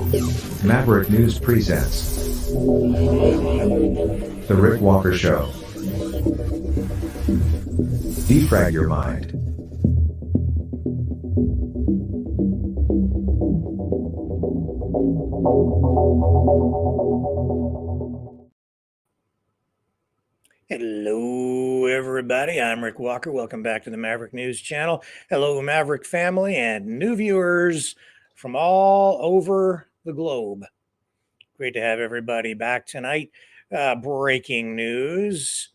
Maverick News presents The Rick Walker Show. Defrag your mind. Hello, everybody. I'm Rick Walker. Welcome back to the Maverick News channel. Hello, Maverick family and new viewers from all over the globe. Great to have everybody back tonight. Breaking news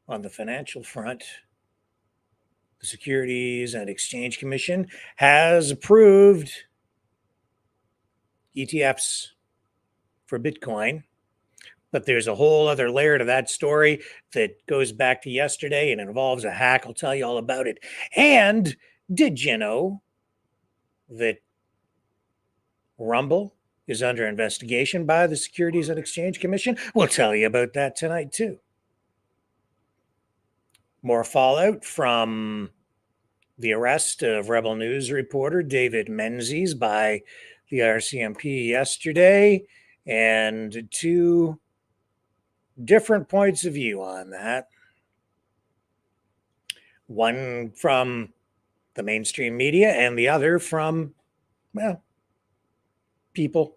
on the financial front. The Securities and Exchange Commission has approved ETFs for Bitcoin. But there's a whole other layer to that story that goes back to yesterday and involves a hack. I'll tell you all about it. And did you know that Rumble is under investigation by the Securities and Exchange Commission? We'll tell you about that tonight, too. More fallout from the arrest of Rebel News reporter David Menzies by the RCMP yesterday, and two different points of view on that. One from the mainstream media and the other from, well, people,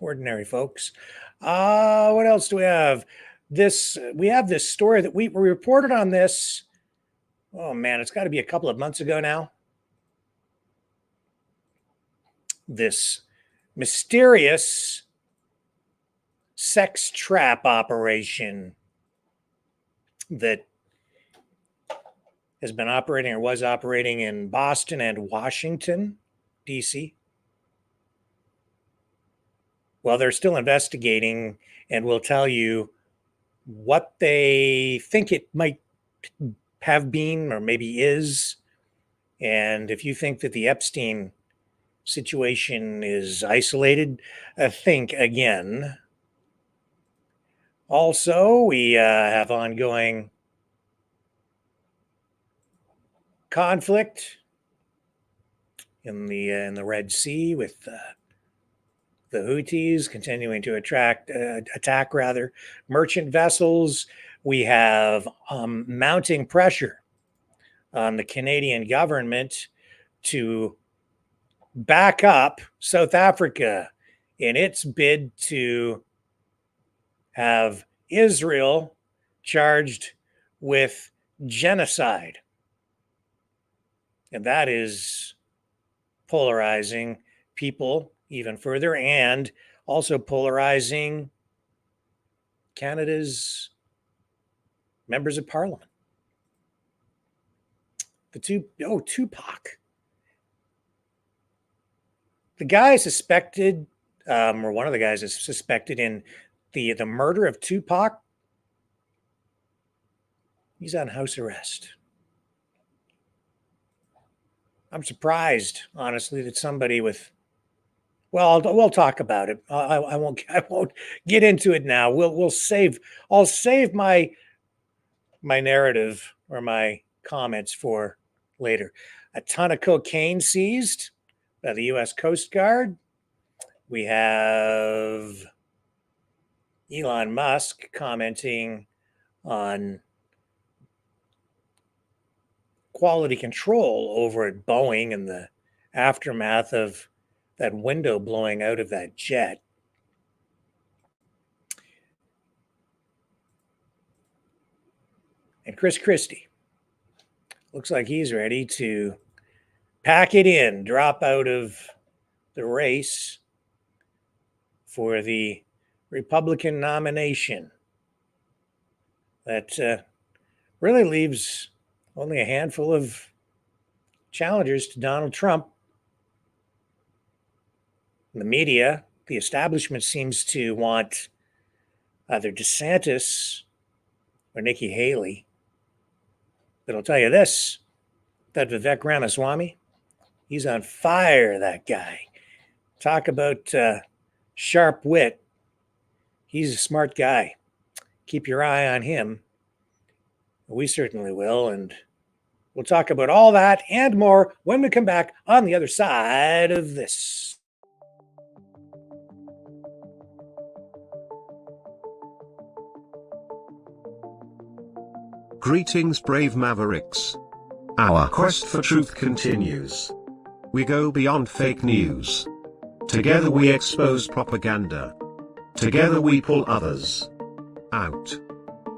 ordinary folks. What else do we have? We have this story that we reported on this. Oh man, it's got to be a couple of months ago now. This mysterious sex trap operation that has been operating or was operating in Boston and Washington, D.C. Well, they're still investigating, and we'll tell you what they think it might have been or maybe is. And if you think that the Epstein situation is isolated, think again. Also, we have ongoing conflict in the Red Sea with the Houthis continuing to attack merchant vessels. We have mounting pressure on the Canadian government to back up South Africa in its bid to have Israel charged with genocide. And that is polarizing people even further, and also polarizing Canada's members of parliament. Tupac. The guy suspected, or one of the guys is suspected in the murder of Tupac. He's on house arrest. I'm surprised, honestly, that somebody with, well, we'll talk about it. I won't get into it now. I'll save my narrative or my comments for later. A ton of cocaine seized by the U.S. Coast Guard. We have Elon Musk commenting on quality control over at Boeing in the aftermath of that window blowing out of that jet. And Chris Christie looks like he's ready to pack it in, drop out of the race for the Republican nomination. That really leaves only a handful of challengers to Donald Trump. The media, the establishment seems to want either DeSantis or Nikki Haley. But I'll tell you this, that Vivek Ramaswamy, he's on fire, that guy. Talk about sharp wit. He's a smart guy. Keep your eye on him. We certainly will. And We'll talk about all that and more when we come back on the other side of this. Greetings, brave Mavericks. Our quest for truth continues. We go beyond fake news. Together we expose propaganda. Together we pull others out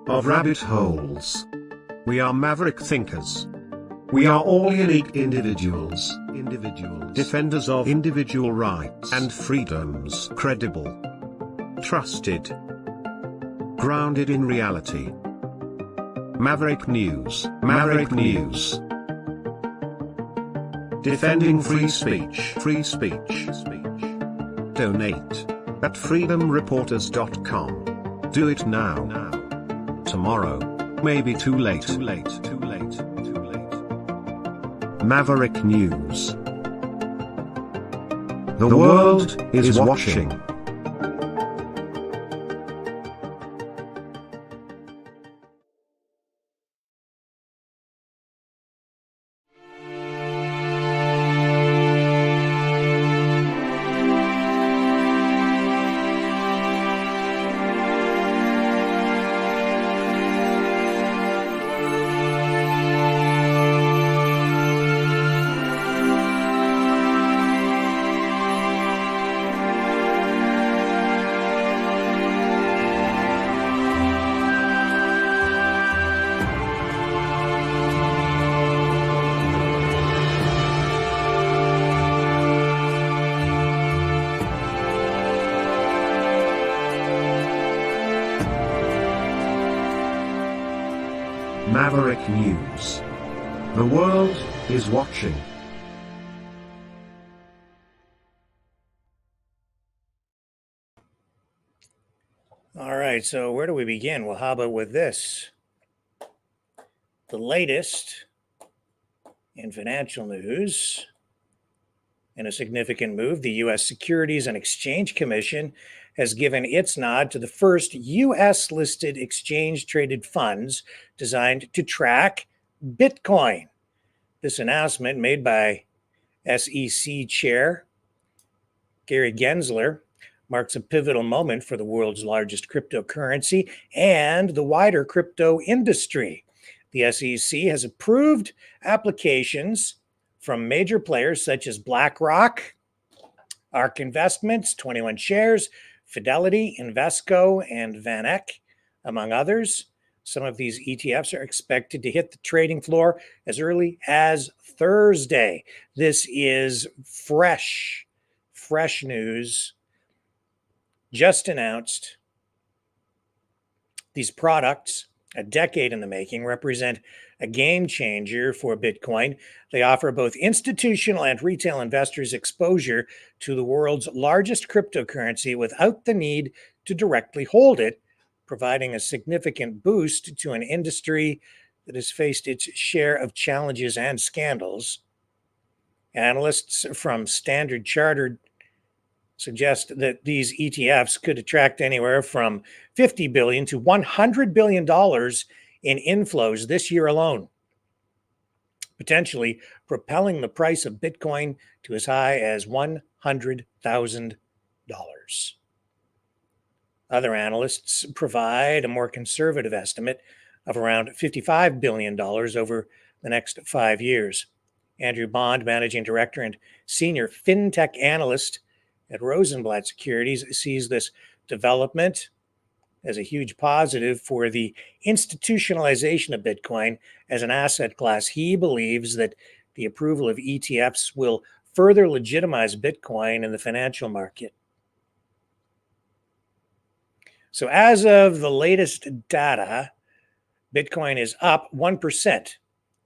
of rabbit holes. We are maverick thinkers. We are all unique individuals, defenders of individual rights and freedoms, credible, trusted, grounded in reality. Maverick News, Maverick News. Defending free speech, free speech. Donate at freedomreporters.com. Do it now. Tomorrow may be too late. Maverick News. The world is watching. Maverick News. The world is watching. All right, so where do we begin? Well, how about with this? The latest in financial news. In a significant move, the U.S. Securities and Exchange Commission has given its nod to the first U.S.-listed exchange-traded funds designed to track Bitcoin. This announcement, made by SEC Chair Gary Gensler, marks a pivotal moment for the world's largest cryptocurrency and the wider crypto industry. The SEC has approved applications from major players such as BlackRock, ARK Investments, 21 Shares, Fidelity, Invesco, and VanEck, among others. Some of these ETFs are expected to hit the trading floor as early as Thursday. This is fresh news, just announced. These products, a decade in the making, represent a game changer for Bitcoin. They offer both institutional and retail investors exposure to the world's largest cryptocurrency without the need to directly hold it, providing a significant boost to an industry that has faced its share of challenges and scandals. Analysts from Standard Chartered suggest that these ETFs could attract anywhere from $50 billion to $100 billion in inflows this year alone, potentially propelling the price of Bitcoin to as high as $100,000. Other analysts provide a more conservative estimate of around $55 billion over the next 5 years. Andrew Bond, managing director and senior fintech analyst at Rosenblatt Securities, sees this development as a huge positive for the institutionalization of Bitcoin as an asset class. He believes that the approval of ETFs will further legitimize Bitcoin in the financial market. So as of the latest data, Bitcoin is up 1%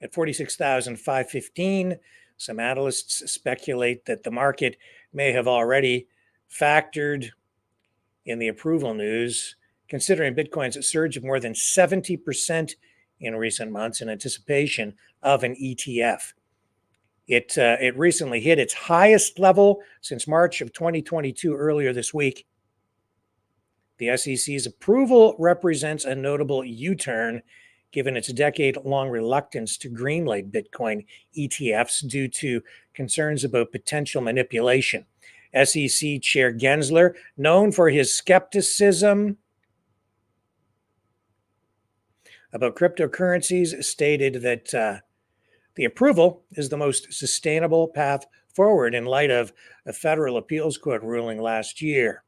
at 46,515. Some analysts speculate that the market may have already factored in the approval news, considering Bitcoin's surge of more than 70% in recent months in anticipation of an ETF. It recently hit its highest level since March of 2022 earlier this week. The SEC's approval represents a notable U-turn given its decade-long reluctance to greenlight Bitcoin ETFs due to concerns about potential manipulation. SEC Chair Gensler, known for his skepticism about cryptocurrencies, stated that the approval is the most sustainable path forward in light of a federal appeals court ruling last year.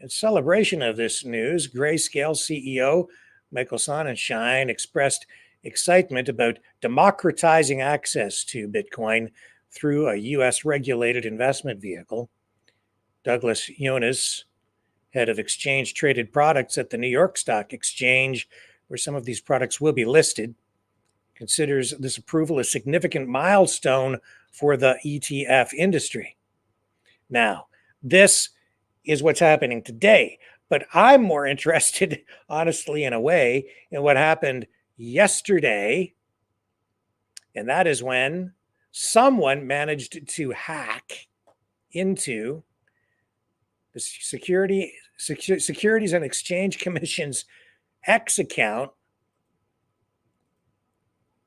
In celebration of this news, Grayscale CEO Michael Sonnenschein expressed excitement about democratizing access to Bitcoin through a U.S. regulated investment vehicle. Douglas Yones, head of exchange traded products at the New York Stock Exchange, where some of these products will be listed, considers this approval a significant milestone for the ETF industry. Now, this is what's happening today, but I'm more interested, honestly, in a way, in what happened yesterday, and that is when someone managed to hack into the Securities and Exchange Commission's X account,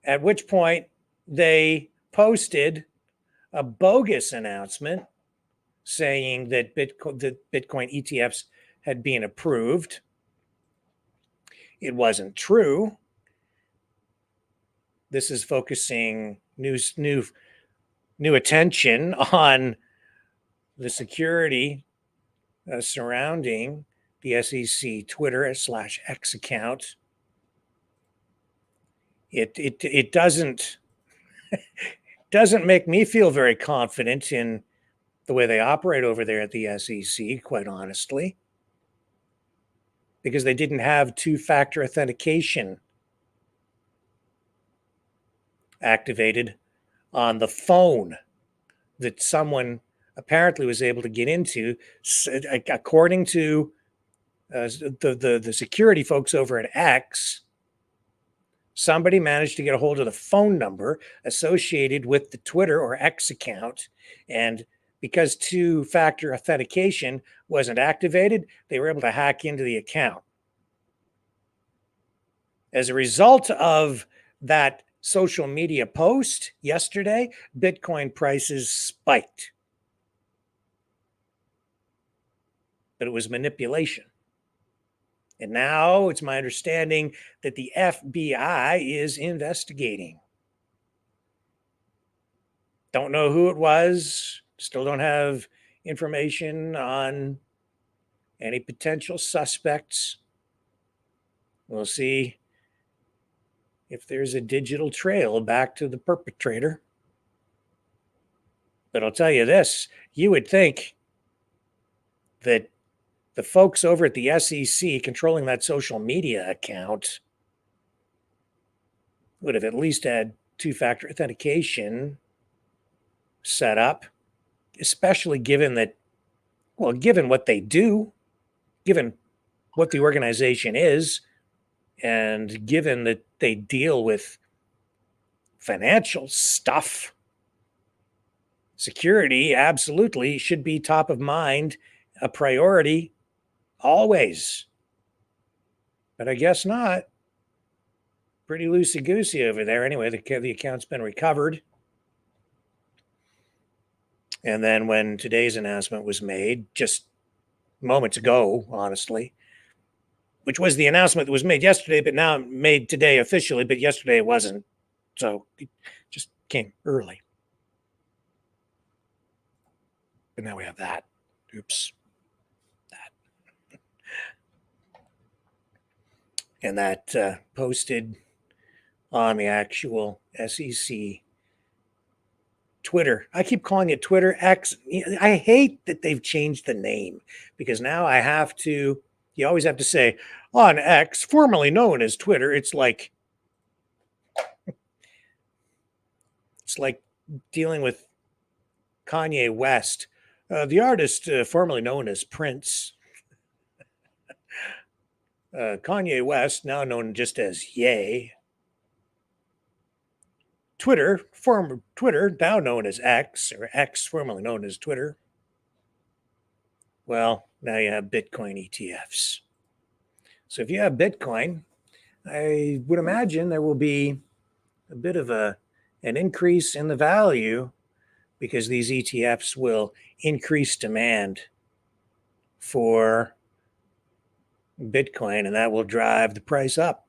at which point they posted a bogus announcement saying that Bitcoin ETFs had been approved. It wasn't true. This is focusing new attention on the security surrounding the SEC Twitter /X account. It doesn't make me feel very confident in the way they operate over there at the SEC, quite honestly, because they didn't have two-factor authentication activated on the phone that someone apparently was able to get into, according to the security folks over at X. Somebody managed to get a hold of the phone number associated with the Twitter or X account, and because two-factor authentication wasn't activated, they were able to hack into the account. As a result of that social media post yesterday, Bitcoin prices spiked. But it was manipulation. And now it's my understanding that the FBI is investigating. Don't know who it was. Still don't have information on any potential suspects. We'll see if there's a digital trail back to the perpetrator. But I'll tell you this, you would think that the folks over at the SEC controlling that social media account would have at least had two-factor authentication set up, especially given what they do, given what the organization is, and given that they deal with financial stuff. Security absolutely should be top of mind, a priority, always. But I guess not. Pretty loosey-goosey over there. Anyway, the account's been recovered. And then when today's announcement was made, just moments ago, honestly, which was the announcement that was made yesterday, but now made today officially, but yesterday it wasn't. So it just came early. But now we have that. Oops. That. And that posted on the actual SEC Twitter. I keep calling it Twitter X. I hate that they've changed the name, because now you always have to say on X, formerly known as Twitter. It's like dealing with Kanye West, the artist formerly known as Prince. Kanye West, now known just as Ye. Twitter, now known as X, or X, formerly known as Twitter. Well, now you have Bitcoin ETFs. So if you have Bitcoin, I would imagine there will be a bit of an increase in the value because these ETFs will increase demand for Bitcoin, and that will drive the price up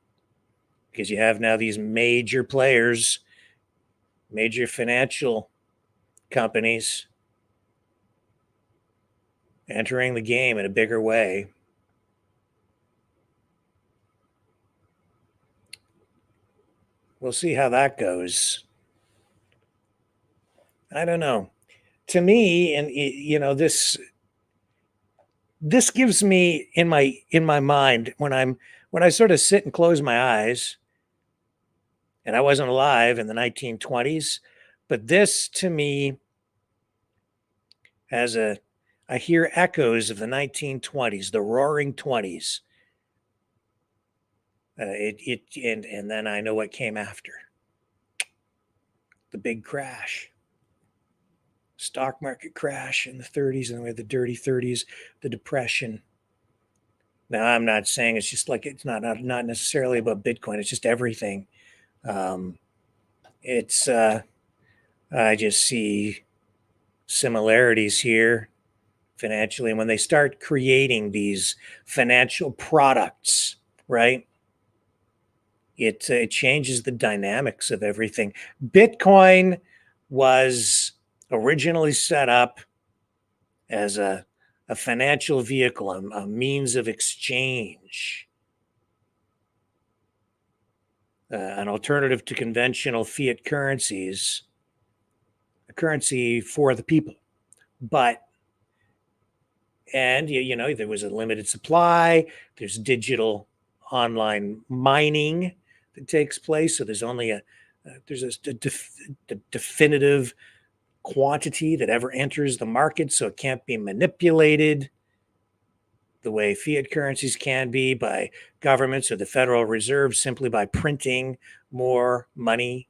because you have now these major players, major financial companies entering the game in a bigger way. We'll see how that goes. I don't know. To me, and this gives me in my mind when I sort of sit and close my eyes, and I wasn't alive in the 1920s, but this to me has I hear echoes of the 1920s, the Roaring 20s. And then I know what came after. The big crash. Stock market crash in the 30s, and we had the dirty 30s, the depression. Now, I'm not saying it's just like it's not necessarily about Bitcoin. It's just everything. I just see similarities here financially. And when they start creating these financial products, right, it changes the dynamics of everything. Bitcoin was originally set up as a financial vehicle, a means of exchange, an alternative to conventional fiat currencies, a currency for the people. And there was a limited supply. There's digital online mining that takes place. So there's only a definitive quantity that ever enters the market, so it can't be manipulated the way fiat currencies can be by governments or the Federal Reserve simply by printing more money.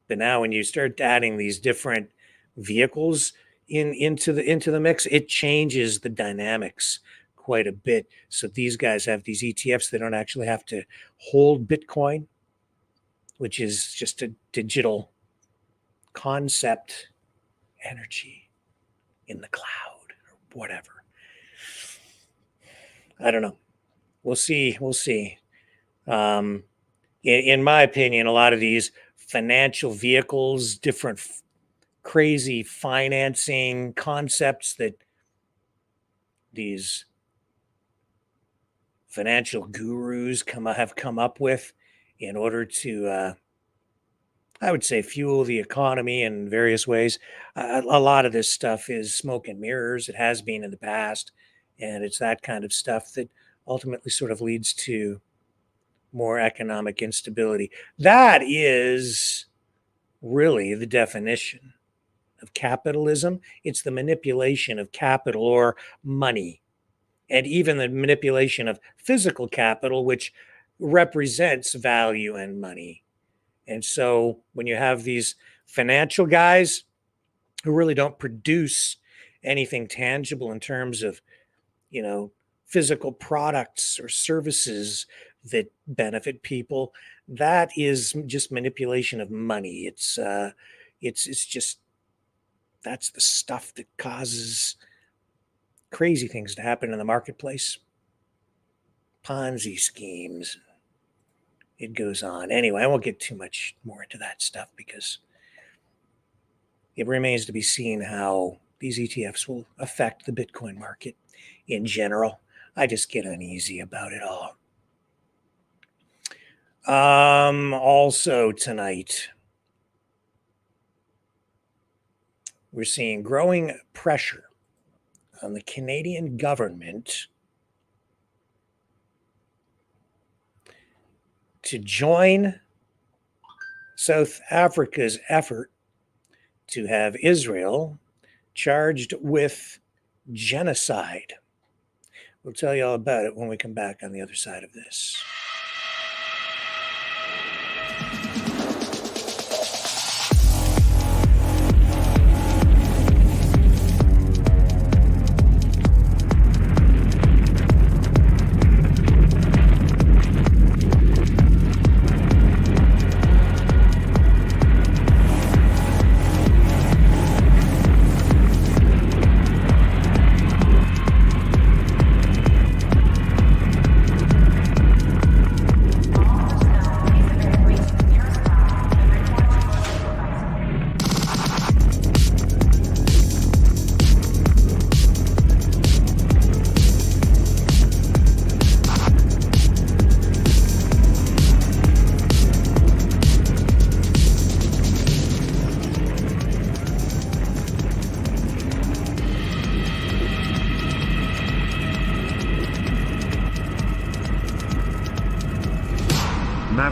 But now when you start adding these different vehicles into the mix, it changes the dynamics quite a bit. So these guys have these ETFs. They don't actually have to hold Bitcoin, which is just a digital concept, energy in the cloud or whatever. I don't know. We'll see. In my opinion, a lot of these financial vehicles, different crazy financing concepts that these financial gurus have come up with in order to, I would say, fuel the economy in various ways. A lot of this stuff is smoke and mirrors. It has been in the past. And it's that kind of stuff that ultimately sort of leads to more economic instability. That is really the definition of capitalism. It's the manipulation of capital or money, and even the manipulation of physical capital, which represents value and money. And so when you have these financial guys who really don't produce anything tangible in terms of, physical products or services that benefit people, that is just manipulation of money. It's just, that's the stuff that causes crazy things to happen in the marketplace. Ponzi schemes. It goes on. Anyway, I won't get too much more into that stuff because it remains to be seen how these ETFs will affect the Bitcoin market in general. I just get uneasy about it all. Also tonight, we're seeing growing pressure on the Canadian government to join South Africa's effort to have Israel charged with genocide. We'll tell you all about it when we come back on the other side of this.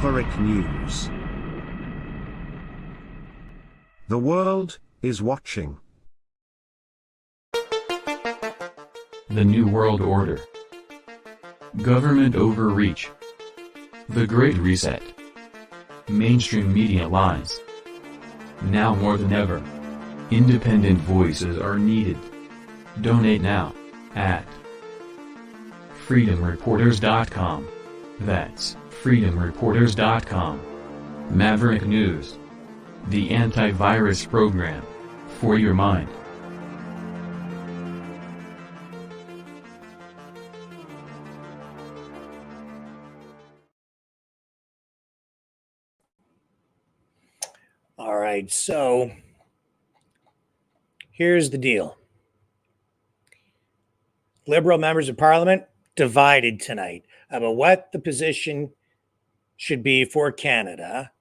Maverick News. The world is watching. The New World Order. Government overreach. The Great Reset. Mainstream media lies. Now more than ever, independent voices are needed. Donate now at freedomreporters.com. That's freedomreporters.com. Maverick News. The antivirus program for your mind. All right, so here's the deal. Liberal members of Parliament divided tonight about what the position should be for Canada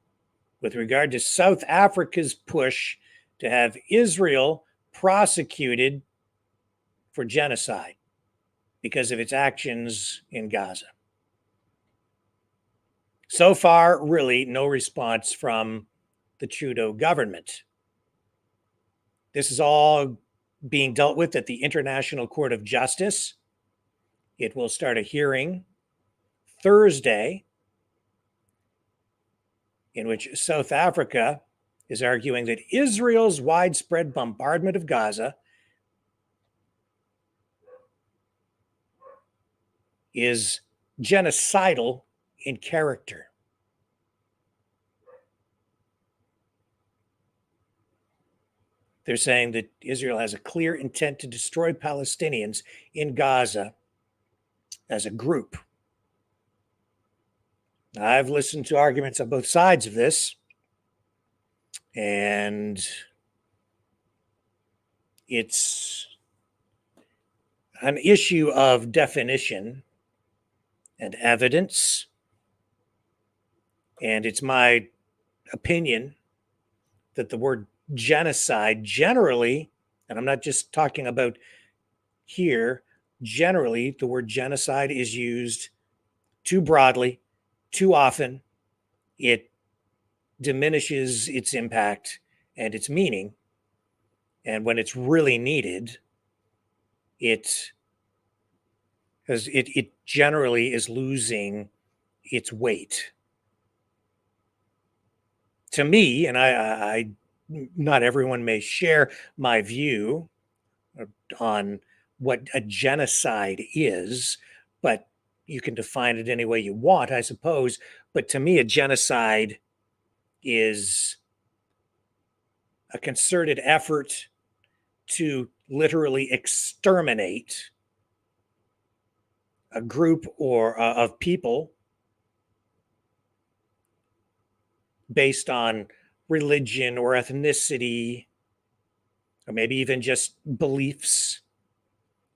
with regard to South Africa's push to have Israel prosecuted for genocide because of its actions in Gaza. So far, really, no response from the Trudeau government. This is all being dealt with at the International Court of Justice. It will start a hearing Thursday in which South Africa is arguing that Israel's widespread bombardment of Gaza is genocidal in character. They're saying that Israel has a clear intent to destroy Palestinians in Gaza as a group. I've listened to arguments on both sides of this, and it's an issue of definition and evidence. And it's my opinion that the word genocide generally, and I'm not just talking about here, generally the word genocide is used too broadly, too often. It diminishes its impact and its meaning. And when it's really needed, it generally is losing its weight. To me, and I not everyone may share my view on what a genocide is, but you can define it any way you want, I suppose. But to me, a genocide is a concerted effort to literally exterminate a group or of people based on religion or ethnicity, or maybe even just beliefs,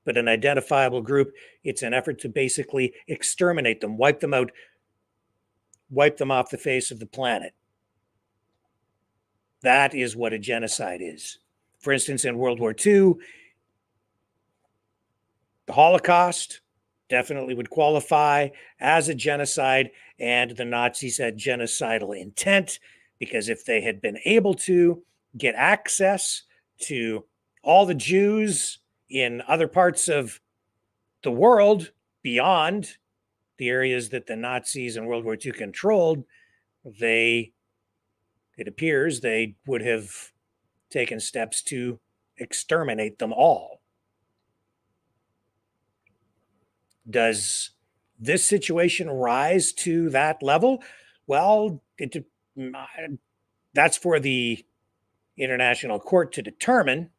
but an identifiable group. It's an effort to basically exterminate them, wipe them out, wipe them off the face of the planet. That is what a genocide is. For instance, in World War II, the Holocaust definitely would qualify as a genocide, and the Nazis had genocidal intent, because if they had been able to get access to all the Jews in other parts of the world beyond the areas that the Nazis in World War II controlled, it appears they would have taken steps to exterminate them all. Does this situation rise to that level? Well, that's for the International Court to determine,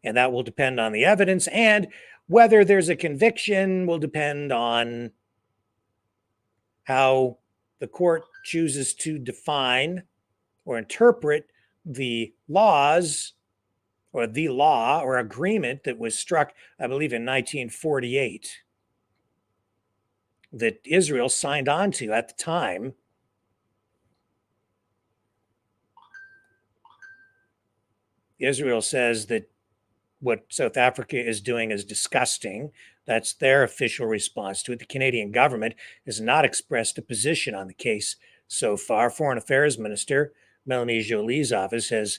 and that will depend on the evidence, and whether there's a conviction will depend on how the court chooses to define or interpret the laws, or the law or agreement that was struck, I believe, in 1948, that Israel signed on to at the time. Israel says that what South Africa is doing is disgusting. That's their official response to it. The Canadian government has not expressed a position on the case So far, Foreign Affairs Minister Melanie Joly's office has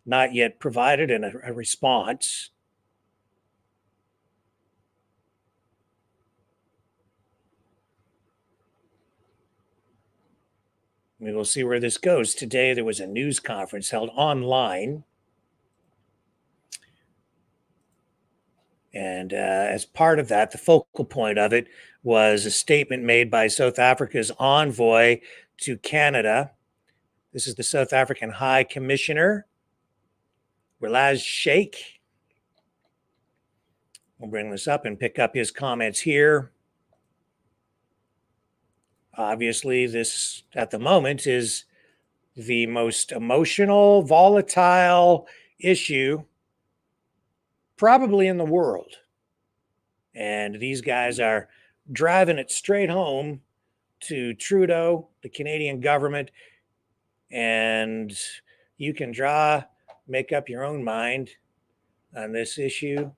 not yet provided a response. We will see where this goes. Today, there was a news conference held online. And as part of that, the focal point of it was a statement made by South Africa's envoy to Canada. This is the South African High Commissioner, Relaz Sheikh. We'll bring this up and pick up his comments here. Obviously, this at the moment is the most emotional, volatile issue probably in the world. And these guys are driving it straight home to Trudeau, the Canadian government, and you can make up your own mind on this issue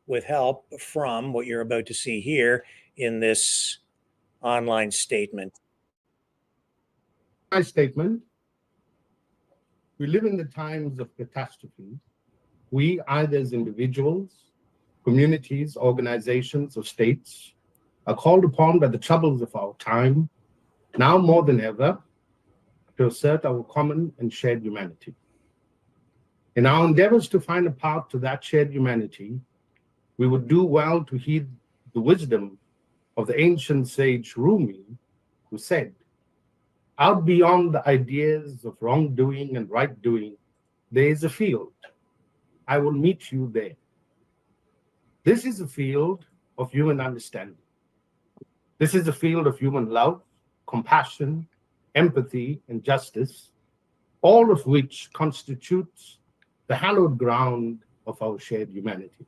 with help from what you're about to see here in this online statement. My statement: we live in the times of catastrophe. We, either as individuals, communities, organizations, or states, are called upon by the troubles of our time, now more than ever, to assert our common and shared humanity. In our endeavors to find a path to that shared humanity, we would do well to heed the wisdom of the ancient sage Rumi, who said, "Out beyond the ideas of wrongdoing and right doing, there is a field. I will meet you there." This is a field of human understanding. This is a field of human love, compassion, empathy, and justice, all of which constitutes the hallowed ground of our shared humanity.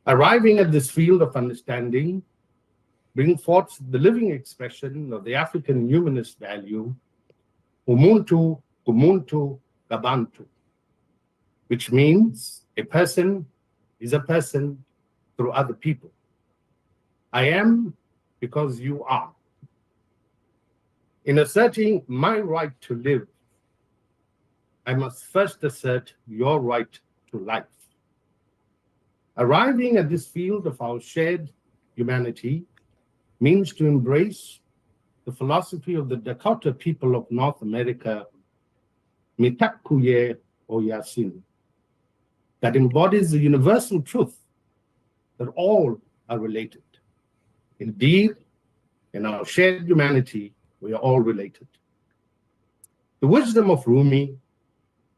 Arriving at this field of understanding bring forth the living expression of the African humanist value, Umuntu, Kumuntu, Gabantu, which means a person is a person through other people. I am because you are. In asserting my right to live, I must first assert your right to life. Arriving at this field of our shared humanity means to embrace the philosophy of the Dakota people of North America, Mitakuye Oyasin, that embodies the universal truth that all are related. Indeed, in our shared humanity, we are all related. The wisdom of Rumi,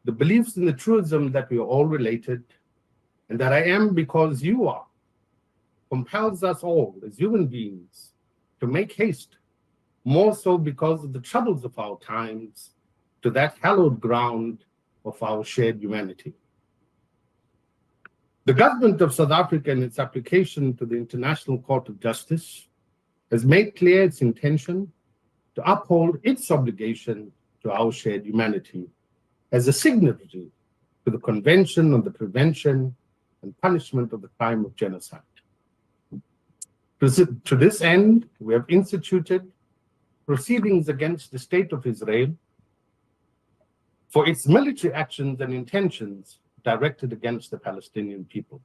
the beliefs in the truism that we are all related, and that I am because you are, compels us all as human beings to make haste, more so because of the troubles of our times, to that hallowed ground of our shared humanity. The government of South Africa, in its application to the International Court of Justice, has made clear its intention to uphold its obligation to our shared humanity as a signatory to the Convention on the Prevention and Punishment of the Crime of Genocide. To this end, we have instituted proceedings against the State of Israel for its military actions and intentions directed against the Palestinian people.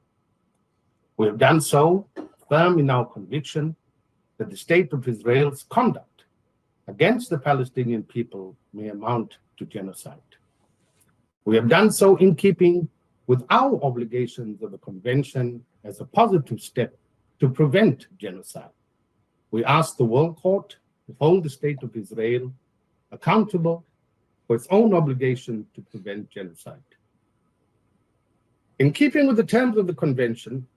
We have done so firm in our conviction that the State of Israel's conduct against the Palestinian people may amount to genocide. We have done so in keeping with our obligations of the Convention as a positive step to prevent genocide. We ask the World Court to hold the State of Israel accountable for its own obligation to prevent genocide. In keeping with the terms of the Convention,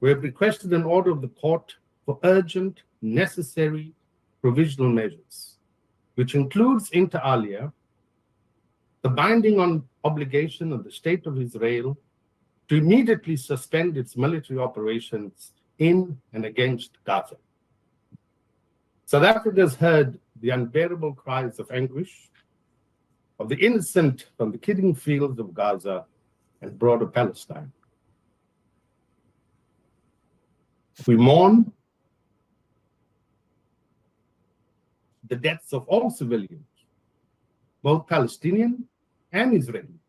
we have requested an order of the court for urgent, necessary provisional measures, which includes, inter alia, the binding on obligation of the State of Israel to immediately suspend its military operations in and against Gaza. South Africa has heard the unbearable cries of anguish of the innocent from the killing fields of Gaza and broader Palestine. We mourn the deaths of all civilians, both Palestinian and Israeli,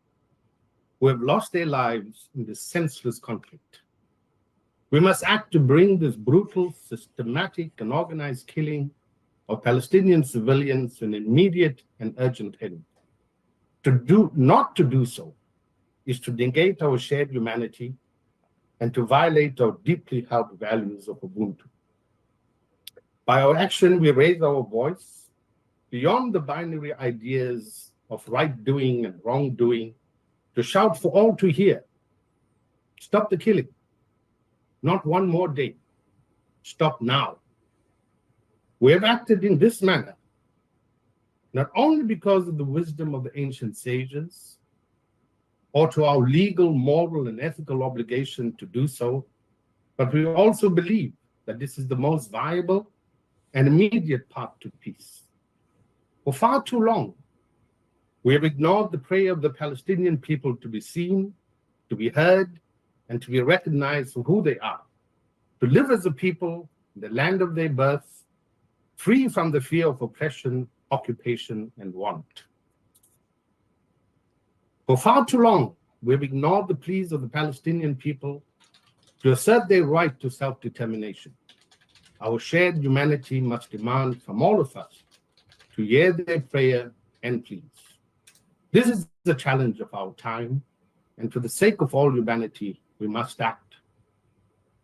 who have lost their lives in this senseless conflict. We must act to bring this brutal, systematic, and organized killing of Palestinian civilians to an immediate and urgent end. Not to do so is to negate our shared humanity and to violate our deeply held values of Ubuntu. By our action, we raise our voice beyond the binary ideas of right doing and wrongdoing to shout for all to hear. Stop the killing. Not one more day. Stop now. We have acted in this manner, not only because of the wisdom of the ancient sages, or to our legal, moral, and ethical obligation to do so, but we also believe that this is the most viable and immediate path to peace. For far too long, we have ignored the prayer of the Palestinian people to be seen, to be heard, and to be recognized for who they are, to live as a people in the land of their birth, free from the fear of oppression, occupation, and want. For far too long, we have ignored the pleas of the Palestinian people to assert their right to self-determination. Our shared humanity must demand from all of us to hear their prayer and pleas. This is the challenge of our time, and for the sake of all humanity, we must act.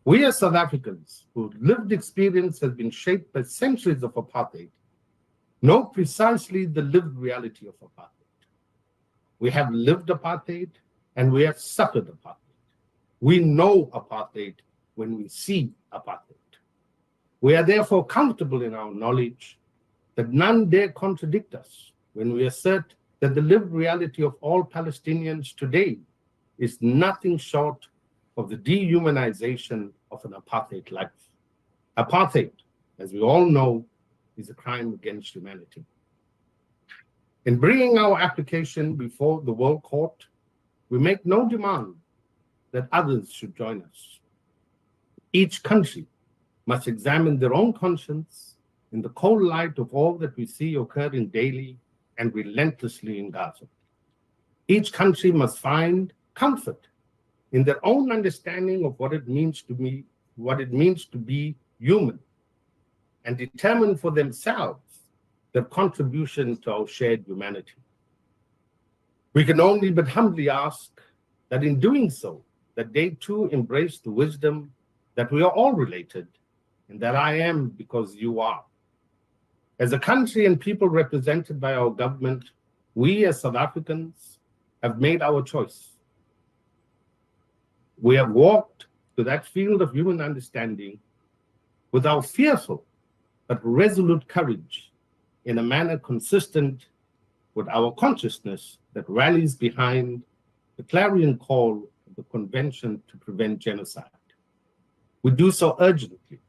We as South Africans, whose lived experience has been shaped by centuries of apartheid, know precisely the lived reality of apartheid. We have lived apartheid and we have suffered apartheid. We know apartheid when we see apartheid. We are therefore comfortable in our knowledge that none dare contradict us when we assert that the lived reality of all Palestinians today is nothing short of the dehumanization of an apartheid life. Apartheid, as we all know, is a crime against humanity. In bringing our application before the World Court, we make no demand that others should join us. Each country must examine their own conscience in the cold light of all that we see occurring daily and relentlessly in Gaza. Each country must find comfort in their own understanding of what it means to be human, and determine for themselves their contribution to our shared humanity. We can only but humbly ask that in doing so, that they too embrace the wisdom that we are all related, and that I am because you are. As a country and people represented by our government, we as South Africans have made our choice. We have walked to that field of human understanding with our fearful but resolute courage in a manner consistent with our consciousness that rallies behind the clarion call of the Convention to Prevent Genocide. We do so urgently,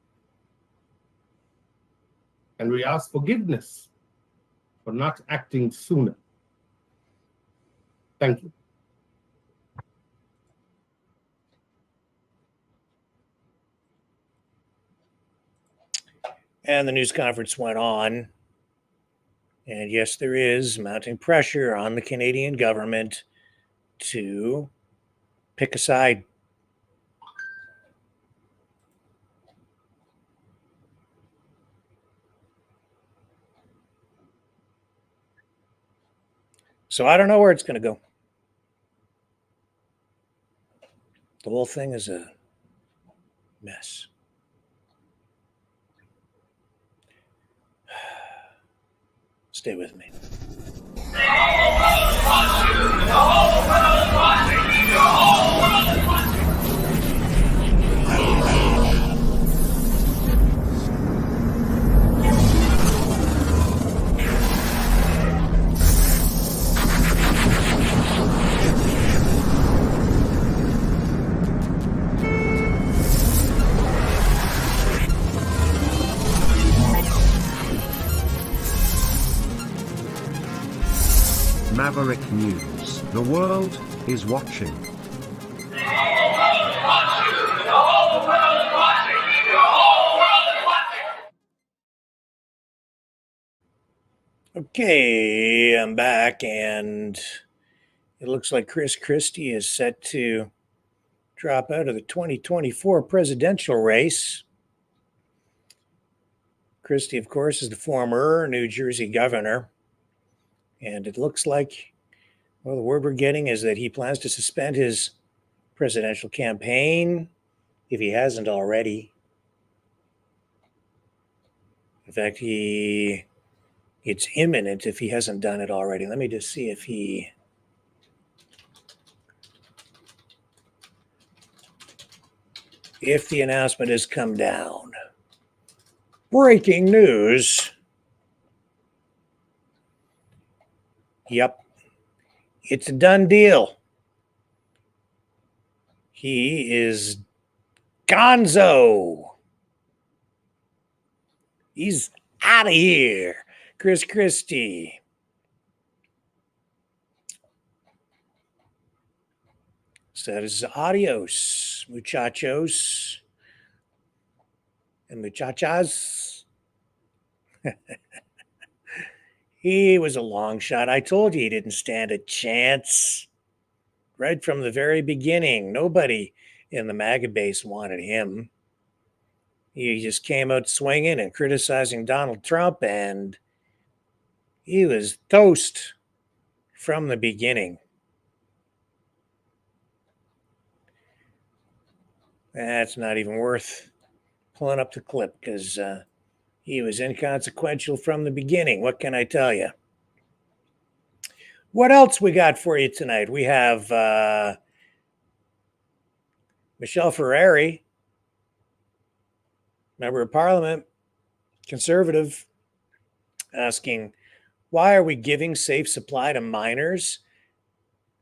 and we ask forgiveness for not acting sooner. Thank you. And the news conference went on. And yes, there is mounting pressure on the Canadian government to pick a side. So I don't know where it's going to go. The whole thing is a mess. Stay with me. Maverick News. The world is watching. Okay, I'm back, and it looks like Chris Christie is set to drop out of the 2024 presidential race. Christie, of course, is the former New Jersey governor, and it looks like, well, the word we're getting is that he plans to suspend his presidential campaign if he hasn't already. In fact, it's imminent if he hasn't done it already. Let me just see if the announcement has come down. Breaking news. Yep. It's a done deal. He is gonzo. He's out of here. Chris Christie. So that is adios, muchachos and muchachas. He was a long shot. I told you he didn't stand a chance. Right from the very beginning, nobody in the MAGA base wanted him. He just came out swinging and criticizing Donald Trump, and he was toast from the beginning. That's not even worth pulling up the clip because he was inconsequential from the beginning. What can I tell you? What else we got for you tonight? We have Michelle Ferrari, member of parliament, conservative, asking, why are we giving safe supply to minors?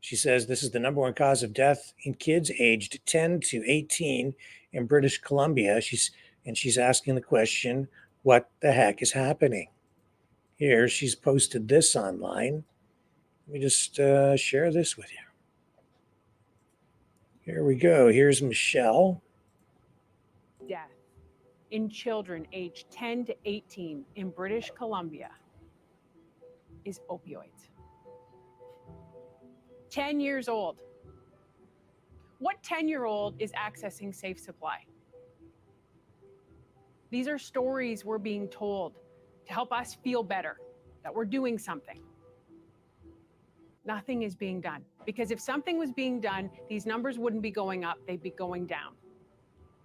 She says this is the number one cause of death in kids aged 10 to 18 in British Columbia. She's asking the question, what the heck is happening? Here, she's posted this online. Let me just share this with you. Here we go. Here's Michelle. Death in children aged 10 to 18 in British Columbia is opioids. 10 years old. What 10-year-old is accessing safe supply? These are stories we're being told to help us feel better, that we're doing something. Nothing is being done. Because if something was being done, these numbers wouldn't be going up, they'd be going down.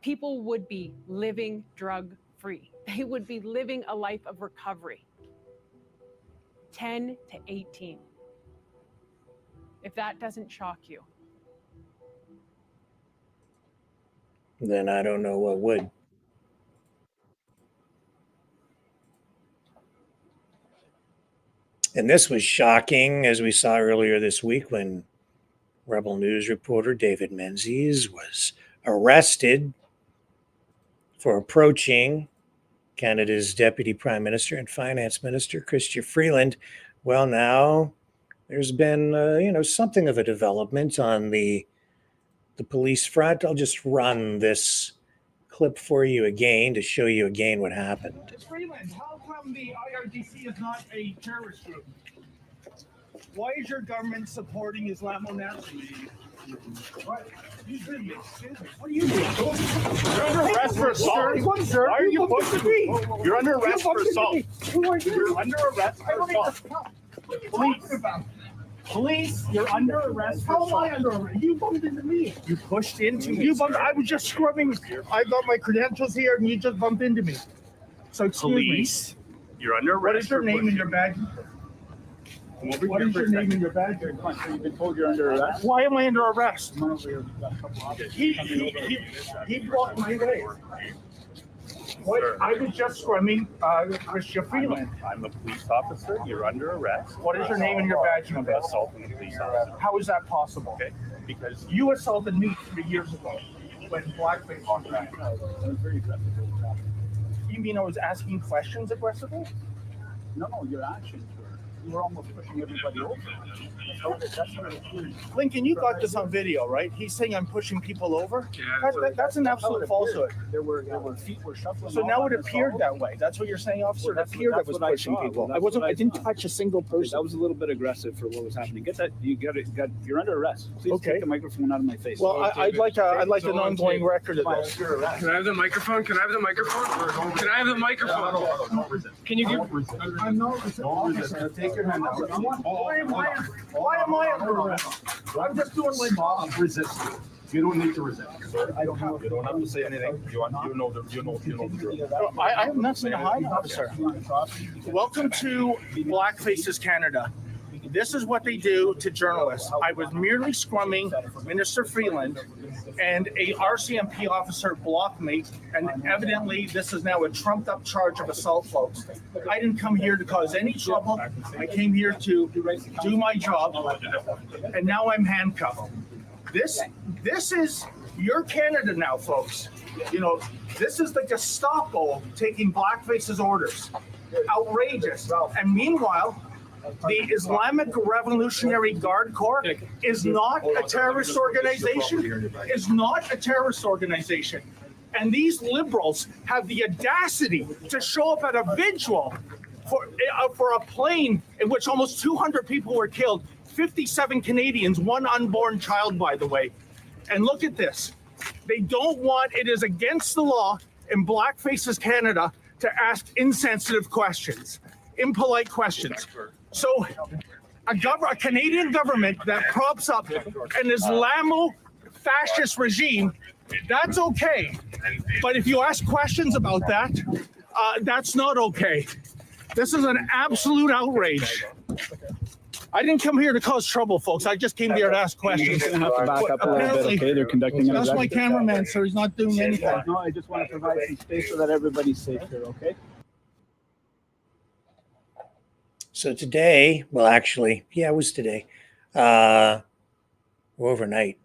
People would be living drug-free. They would be living a life of recovery. 10 to 18. If that doesn't shock you. Then I don't know what would. And this was shocking, as we saw earlier this week when Rebel News reporter David Menzies was arrested for approaching Canada's Deputy Prime Minister and Finance Minister, Chrystia Freeland. Well, now there's been, something of a development on the police front. I'll just run this clip for you again to show you again what happened. Ms. Freeland, how come the IRGC is not a terrorist group? Why is your government supporting Islamo-Nazis? What? Excuse me. What are you doing? You're under arrest for assault. Why are you pushing me? You're under arrest for assault. Who are you? You're under arrest for assault. What are you talking about? Police, you're under arrest for assault. How am I under arrest? You bumped into me. You pushed into me. You bumped. I was just scrubbing. I got my credentials here, and you just bumped into me. So excuse Police, you're under arrest. What is your name and your badge? What is your name and your badge? You've been told you're under arrest. Why am I under arrest? He blocked my way. What? I was just scrumming Chrystia Freeland. I'm a police officer. You're under arrest. What is your name and your badge number? Assaulting a police officer. How is that possible? Okay, because You assaulted me 3 years ago when blackface was back. You mean I was asking questions aggressively? no, your actions were. You were almost pushing everybody over. Lincoln, you got this on video, right? He's saying I'm pushing people over. That's an absolute falsehood. There were feet were shuffling. So now it appeared that way. That's what you're saying, officer. It appeared I was pushing people. I didn't touch a single person. That was a little bit aggressive for what was happening. Get that. You're under arrest. Please take the microphone out of my face. Well, I'd like an ongoing record of this. Can I have the microphone? Can I have the microphone? Can I have the microphone? Can you give? I'm not resisting. Take your hand out. Why am I under arrest? I'm just doing my job. Resisting. You don't need to resist. Sir, I don't have. You don't have to say anything. You know the drill. I have nothing to hide, officer. Welcome to Black Faces Canada. This is what they do to journalists. I was merely scrumming Minister Freeland, and a RCMP officer blocked me, and evidently this is now a trumped-up charge of assault, folks. I didn't come here to cause any trouble. I came here to do my job, and now I'm handcuffed. This is your Canada now, folks. You know, this is the Gestapo taking blackface's orders. Outrageous. And meanwhile, the Islamic Revolutionary Guard Corps is not a terrorist organization. Is not a terrorist organization. And these liberals have the audacity to show up at a vigil for a plane in which almost 200 people were killed, 57 Canadians, one unborn child, by the way. And look at this. They don't want, it is against the law in Black Faces Canada to ask insensitive questions, impolite questions. So a Canadian government that props up an Islamo-fascist regime, that's okay. But if you ask questions about that, that's not okay. This is an absolute outrage. I didn't come here to cause trouble, folks. I just came here to ask questions. You're gonna have to back up a little bit, okay? They're conducting an That's my cameraman, so he's not doing anything. No, I just want to provide some space so that everybody's safe here, okay? So today, well, actually, yeah, it was today, or overnight.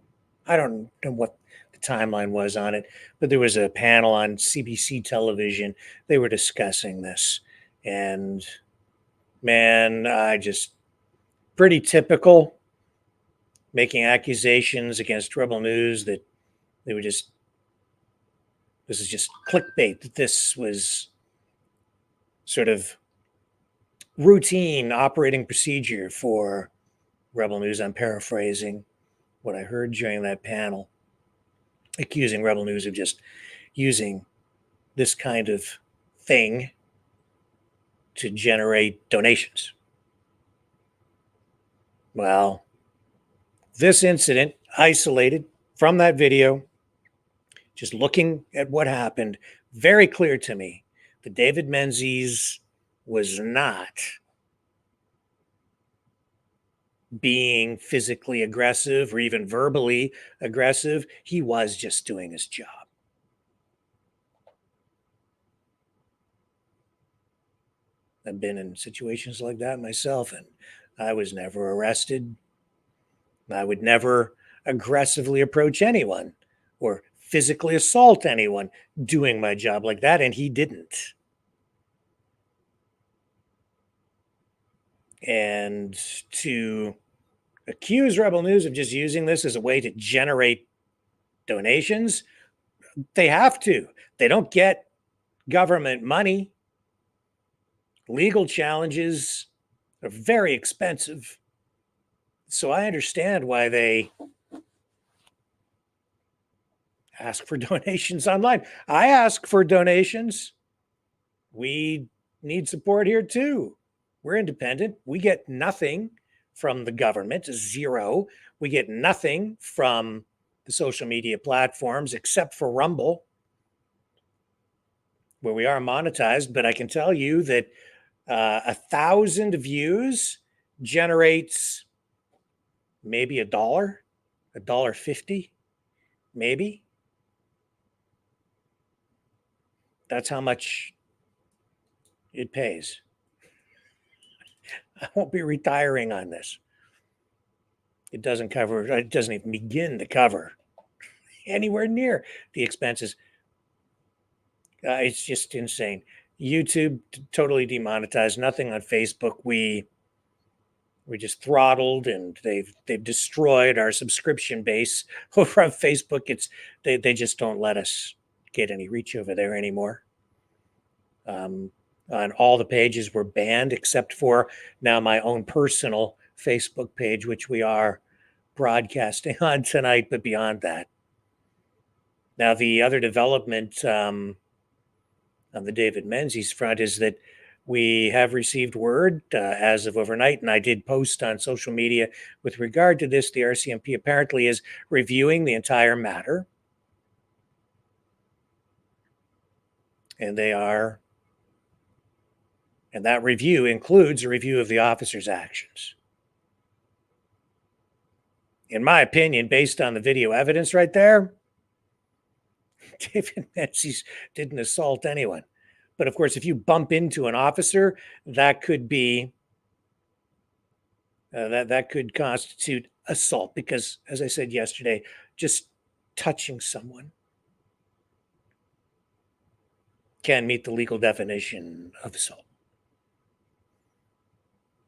I don't know what the timeline was on it, but there was a panel on CBC television. They were discussing this, and man, pretty typical, making accusations against Rebel News that they were this is just clickbait, that this was sort of routine operating procedure for Rebel News. I'm paraphrasing what I heard during that panel, accusing Rebel News of just using this kind of thing to generate donations. Well, this incident, isolated from that video, just looking at what happened, very clear to me that David Menzies was not being physically aggressive or even verbally aggressive. He was just doing his job. I've been in situations like that myself, and I was never arrested. I would never aggressively approach anyone or physically assault anyone doing my job like that, and he didn't. And to accuse Rebel News of just using this as a way to generate donations, they have to. They don't get government money. Legal challenges are very expensive. So I understand why they ask for donations online. I ask for donations. We need support here too. We're independent. We get nothing from the government, zero. We get nothing from the social media platforms except for Rumble, where we are monetized. But I can tell you that 1,000 views generates maybe $1.50, maybe. That's how much it pays. I won't be retiring on this. It doesn't even begin to cover anywhere near the expenses. It's just insane. YouTube totally demonetized, nothing on Facebook. We We just throttled, and they've destroyed our subscription base over on Facebook. They just don't let us get any reach over there anymore. On all the pages were banned except for now my own personal Facebook page, which we are broadcasting on tonight. But beyond that, now the other development on the David Menzies front is that we have received word as of overnight, and I did post on social media with regard to this. The RCMP apparently is reviewing the entire matter, and that review includes a review of the officer's actions. In my opinion, based on the video evidence right there, David Menzies didn't assault anyone. But of course, if you bump into an officer, that could be that could constitute assault, because, as I said yesterday, just touching someone can meet the legal definition of assault.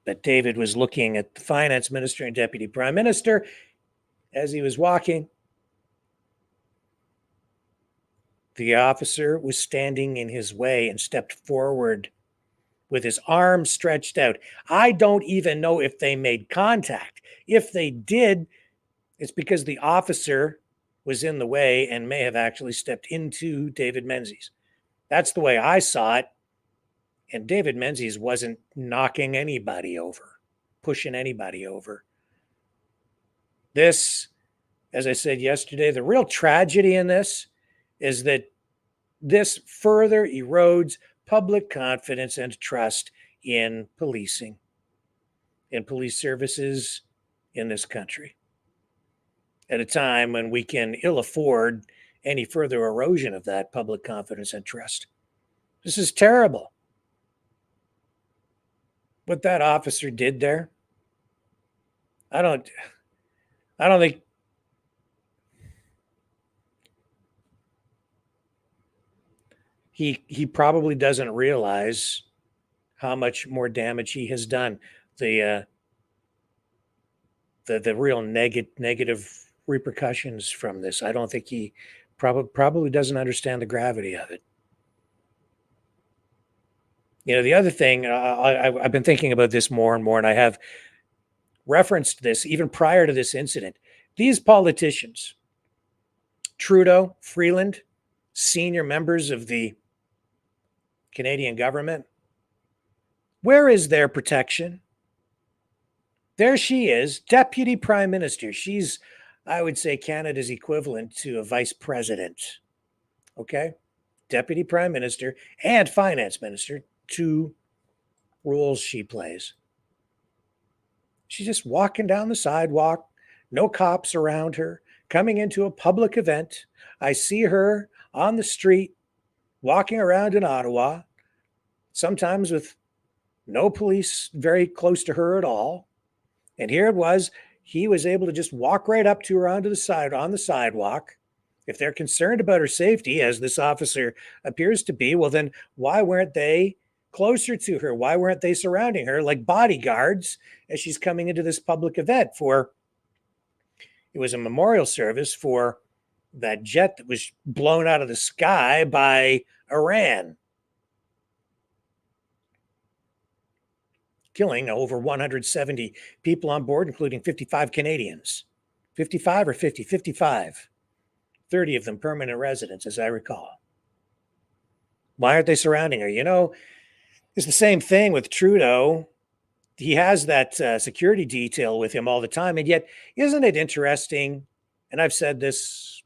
But David was looking at the finance minister and deputy prime minister as he was walking. The officer was standing in his way and stepped forward with his arms stretched out. I don't even know if they made contact. If they did, it's because the officer was in the way and may have actually stepped into David Menzies. That's the way I saw it. And David Menzies wasn't knocking anybody over, pushing anybody over. This, as I said yesterday, the real tragedy in this is that this further erodes public confidence and trust in policing, in police services in this country, at a time when we can ill afford any further erosion of that public confidence and trust. This is terrible. What that officer did there, I don't think he probably doesn't realize how much more damage he has done. The real negative repercussions from this. I don't think he probably doesn't understand the gravity of it. You know, the other thing, I've been thinking about this more and more, and I have referenced this even prior to this incident. These politicians, Trudeau, Freeland, senior members of the Canadian government, where is their protection? There she is, Deputy Prime Minister. She's, I would say, Canada's equivalent to a vice president. Okay? Deputy Prime Minister and Finance Minister, two roles she plays. She's just walking down the sidewalk, no cops around her, coming into a public event. I see her on the street, walking around in Ottawa, sometimes with no police very close to her at all. And here it was, he was able to just walk right up to her on the sidewalk. If they're concerned about her safety, as this officer appears to be, well, then why weren't they closer to her? Why weren't they surrounding her like bodyguards as she's coming into this public event? It was a memorial service for that jet that was blown out of the sky by Iran, killing over 170 people on board, including 55 Canadians. 55 or 50? 55. 30 of them permanent residents, as I recall. Why aren't they surrounding her? You know, it's the same thing with Trudeau. He has that security detail with him all the time. And yet, isn't it interesting, and I've said this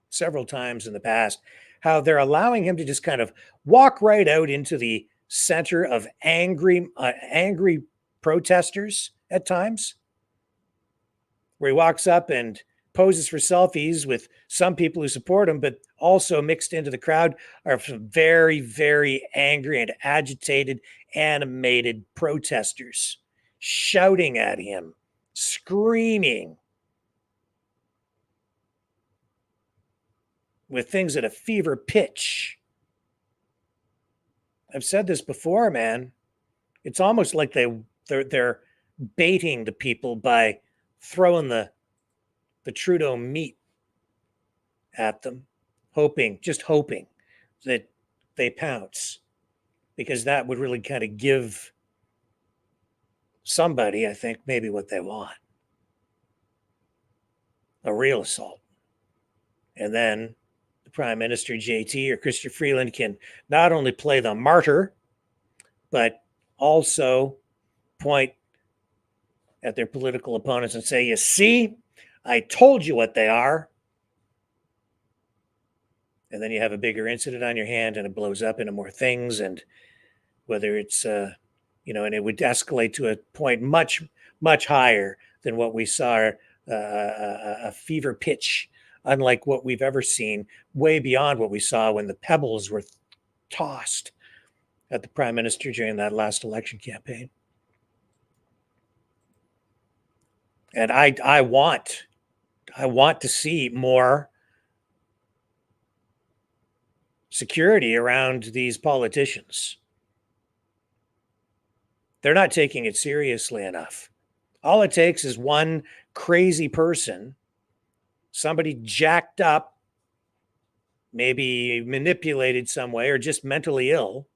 several times in the past, how they're allowing him to just kind of walk right out into the center of angry protesters at times, where he walks up and poses for selfies with some people who support him, but also mixed into the crowd are some very, very angry and agitated, animated protesters shouting at him, screaming, with things at a fever pitch. I've said this before, man. It's almost like they're baiting the people by throwing the Trudeau meat at them, just hoping that they pounce, because that would really kind of give somebody, I think, maybe what they want. A real assault. And then the Prime Minister, JT, or Chrystia Freeland can not only play the martyr, but also point at their political opponents and say, you see, I told you what they are. And then you have a bigger incident on your hand and it blows up into more things. And whether it's, and it would escalate to a point much, much higher than what we saw, a fever pitch, unlike what we've ever seen, way beyond what we saw when the pebbles were tossed at the Prime Minister during that last election campaign. And I want to see more security around these politicians. They're not taking it seriously enough. All it takes is one crazy person, somebody jacked up, maybe manipulated some way, or just mentally ill,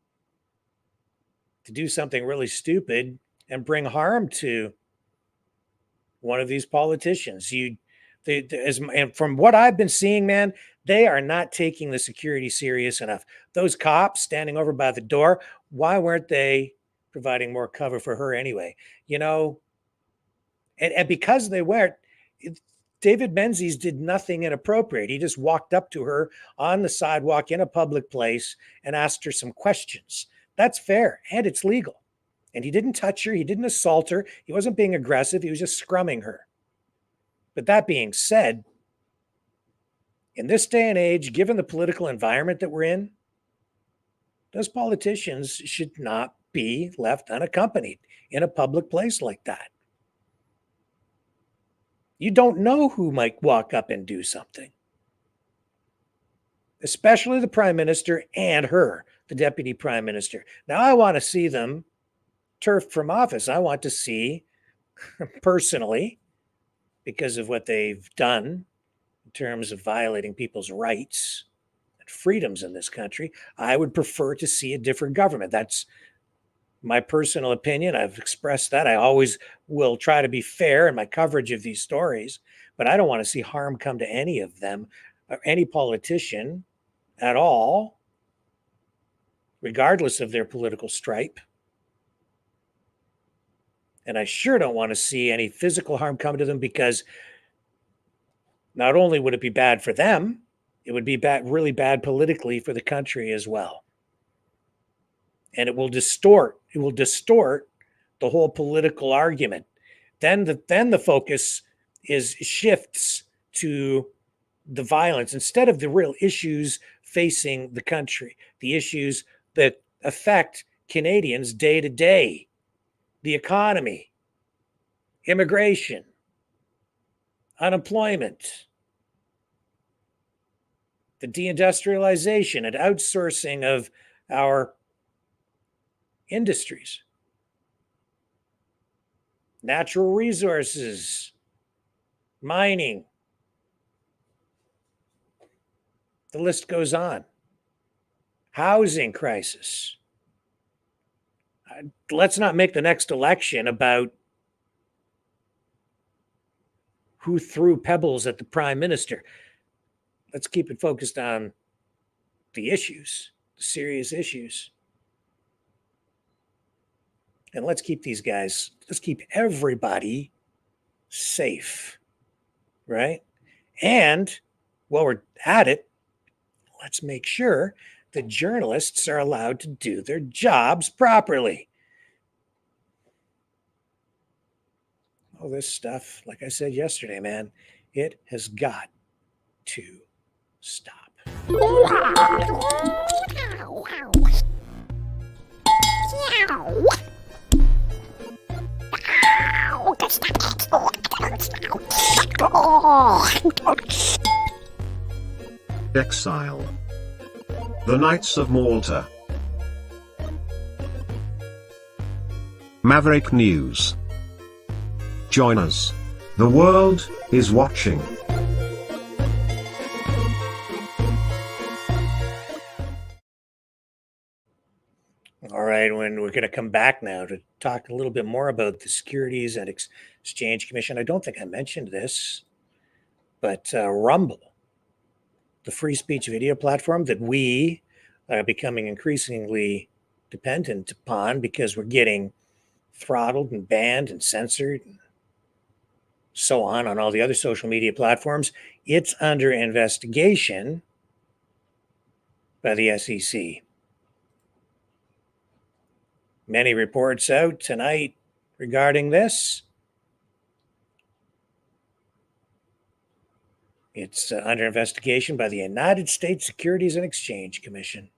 to do something really stupid and bring harm to one of these politicians. And from what I've been seeing, man, they are not taking the security serious enough. Those cops standing over by the door, why weren't they providing more cover for her anyway? And because they weren't, David Menzies did nothing inappropriate. He just walked up to her on the sidewalk in a public place and asked her some questions. That's fair, and it's legal. And he didn't touch her. He didn't assault her. He wasn't being aggressive. He was just scrumming her. But that being said, in this day and age, given the political environment that we're in, those politicians should not be left unaccompanied in a public place like that. You don't know who might walk up and do something, especially the Prime Minister and her, the Deputy Prime Minister. Now, I want to see them turfed from office. I want to see, personally, because of what they've done in terms of violating people's rights and freedoms in this country, I would prefer to see a different government. That's my personal opinion. I've expressed that. I always will try to be fair in my coverage of these stories, but I don't want to see harm come to any of them or any politician at all, regardless of their political stripe. And I sure don't want to see any physical harm come to them, because not only would it be bad for them, it would be really bad politically for the country as well. And it will distort the whole political argument. Then the focus shifts to the violence instead of the real issues facing the country, the issues that affect Canadians day to day. The economy, immigration, unemployment, the deindustrialization and outsourcing of our industries, natural resources, mining. The list goes on. Housing crisis. Let's not make the next election about who threw pebbles at the Prime Minister. Let's keep it focused on the issues, the serious issues. And let's keep everybody safe, right? And while we're at it, let's make sure the journalists are allowed to do their jobs properly. All this stuff, like I said yesterday, man, it has got to stop. Exile. The Knights of Malta. Maverick News. Join us. The world is watching. All right, when we're going to come back now to talk a little bit more about the Securities and Exchange Commission. I don't think I mentioned this, but Rumble, the free speech video platform that we are becoming increasingly dependent upon because we're getting throttled and banned and censored and so on all the other social media platforms. It's under investigation by the SEC. Many reports out tonight regarding this. It's under investigation by the United States Securities and Exchange Commission.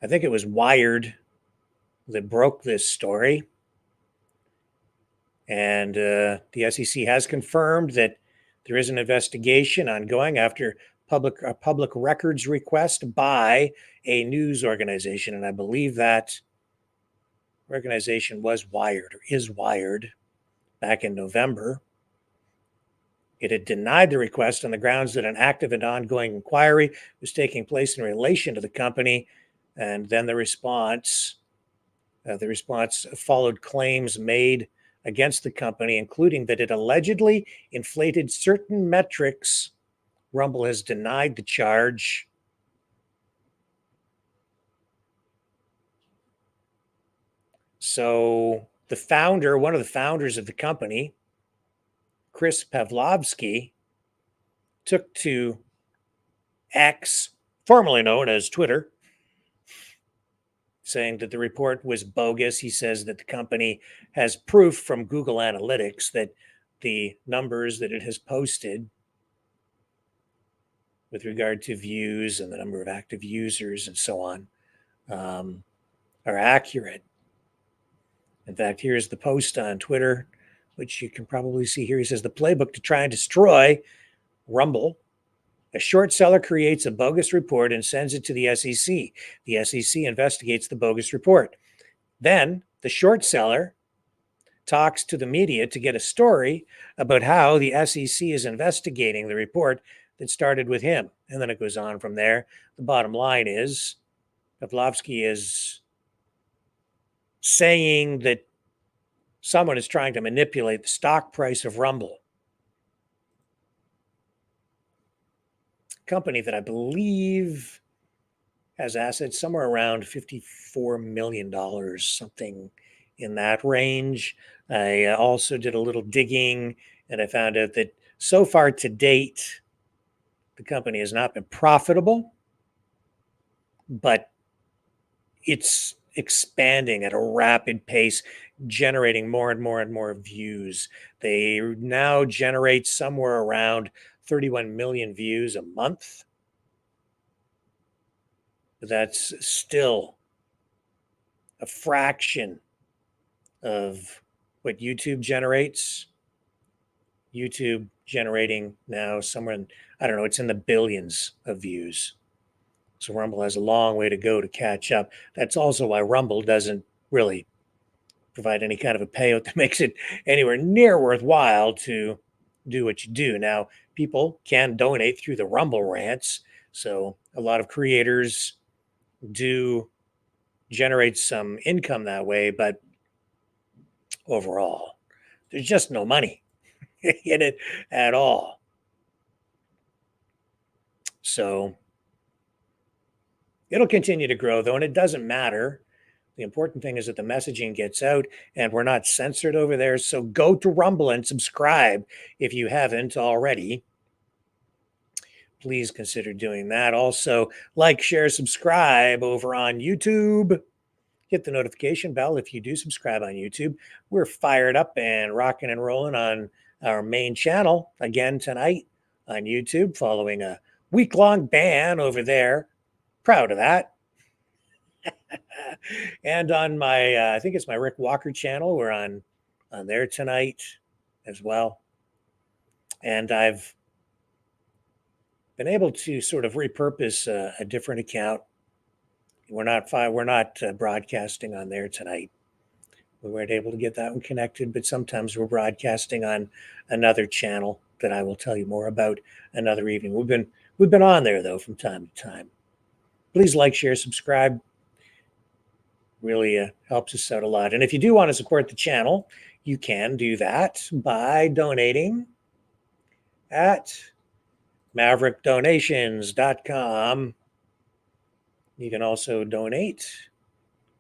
I think it was Wired that broke this story. And the SEC has confirmed that there is an investigation ongoing after a public records request by a news organization. And I believe that organization was Wired, or is Wired, back in November. It had denied the request on the grounds that an active and ongoing inquiry was taking place in relation to the company. And then the response followed claims made against the company, including that it allegedly inflated certain metrics. Rumble has denied the charge. So one of the founders of the company, Chris Pavlovsky, took to X, formerly known as Twitter, saying that the report was bogus. He says that the company has proof from Google Analytics that the numbers that it has posted with regard to views and the number of active users and so on are accurate. In fact, here's the post on Twitter, which you can probably see here. He says, the playbook to try and destroy Rumble. A short seller creates a bogus report and sends it to the SEC. The SEC investigates the bogus report. Then the short seller talks to the media to get a story about how the SEC is investigating the report that started with him. And then it goes on from there. The bottom line is Pavlovsky is saying that someone is trying to manipulate the stock price of Rumble, a company that I believe has assets somewhere around $54 million, something in that range. I also did a little digging and I found out that so far to date, the company has not been profitable, but it's expanding at a rapid pace, generating more and more and more views. They now generate somewhere around 31 million views a month. But that's still a fraction of what YouTube generates. YouTube generating now somewhere in, I don't know, it's in the billions of views. So Rumble has a long way to go to catch up. That's also why Rumble doesn't really provide any kind of a payout that makes it anywhere near worthwhile to do what you do. Now, people can donate through the Rumble rants. So a lot of creators do generate some income that way, but overall, there's just no money in it at all. So it'll continue to grow, though, and it doesn't matter. The important thing is that the messaging gets out and we're not censored over there. So go to Rumble and subscribe if you haven't already. Please consider doing that. Also, like, share, subscribe over on YouTube. Hit the notification bell if you do subscribe on YouTube. We're fired up and rocking and rolling on our main channel again tonight on YouTube, following a week-long ban over there. Proud of that. And on my, I think it's my Rick Walker channel, we're on there tonight as well. And I've been able to sort of repurpose a different account. We're not broadcasting on there tonight. we weren't able to get that one connected, but sometimes we're broadcasting on another channel that I will tell you more about another evening. We've been on there though from time to time. Please like, share, subscribe. Really helps us out a lot. And if you do want to support the channel, you can do that by donating at maverickdonations.com. You can also donate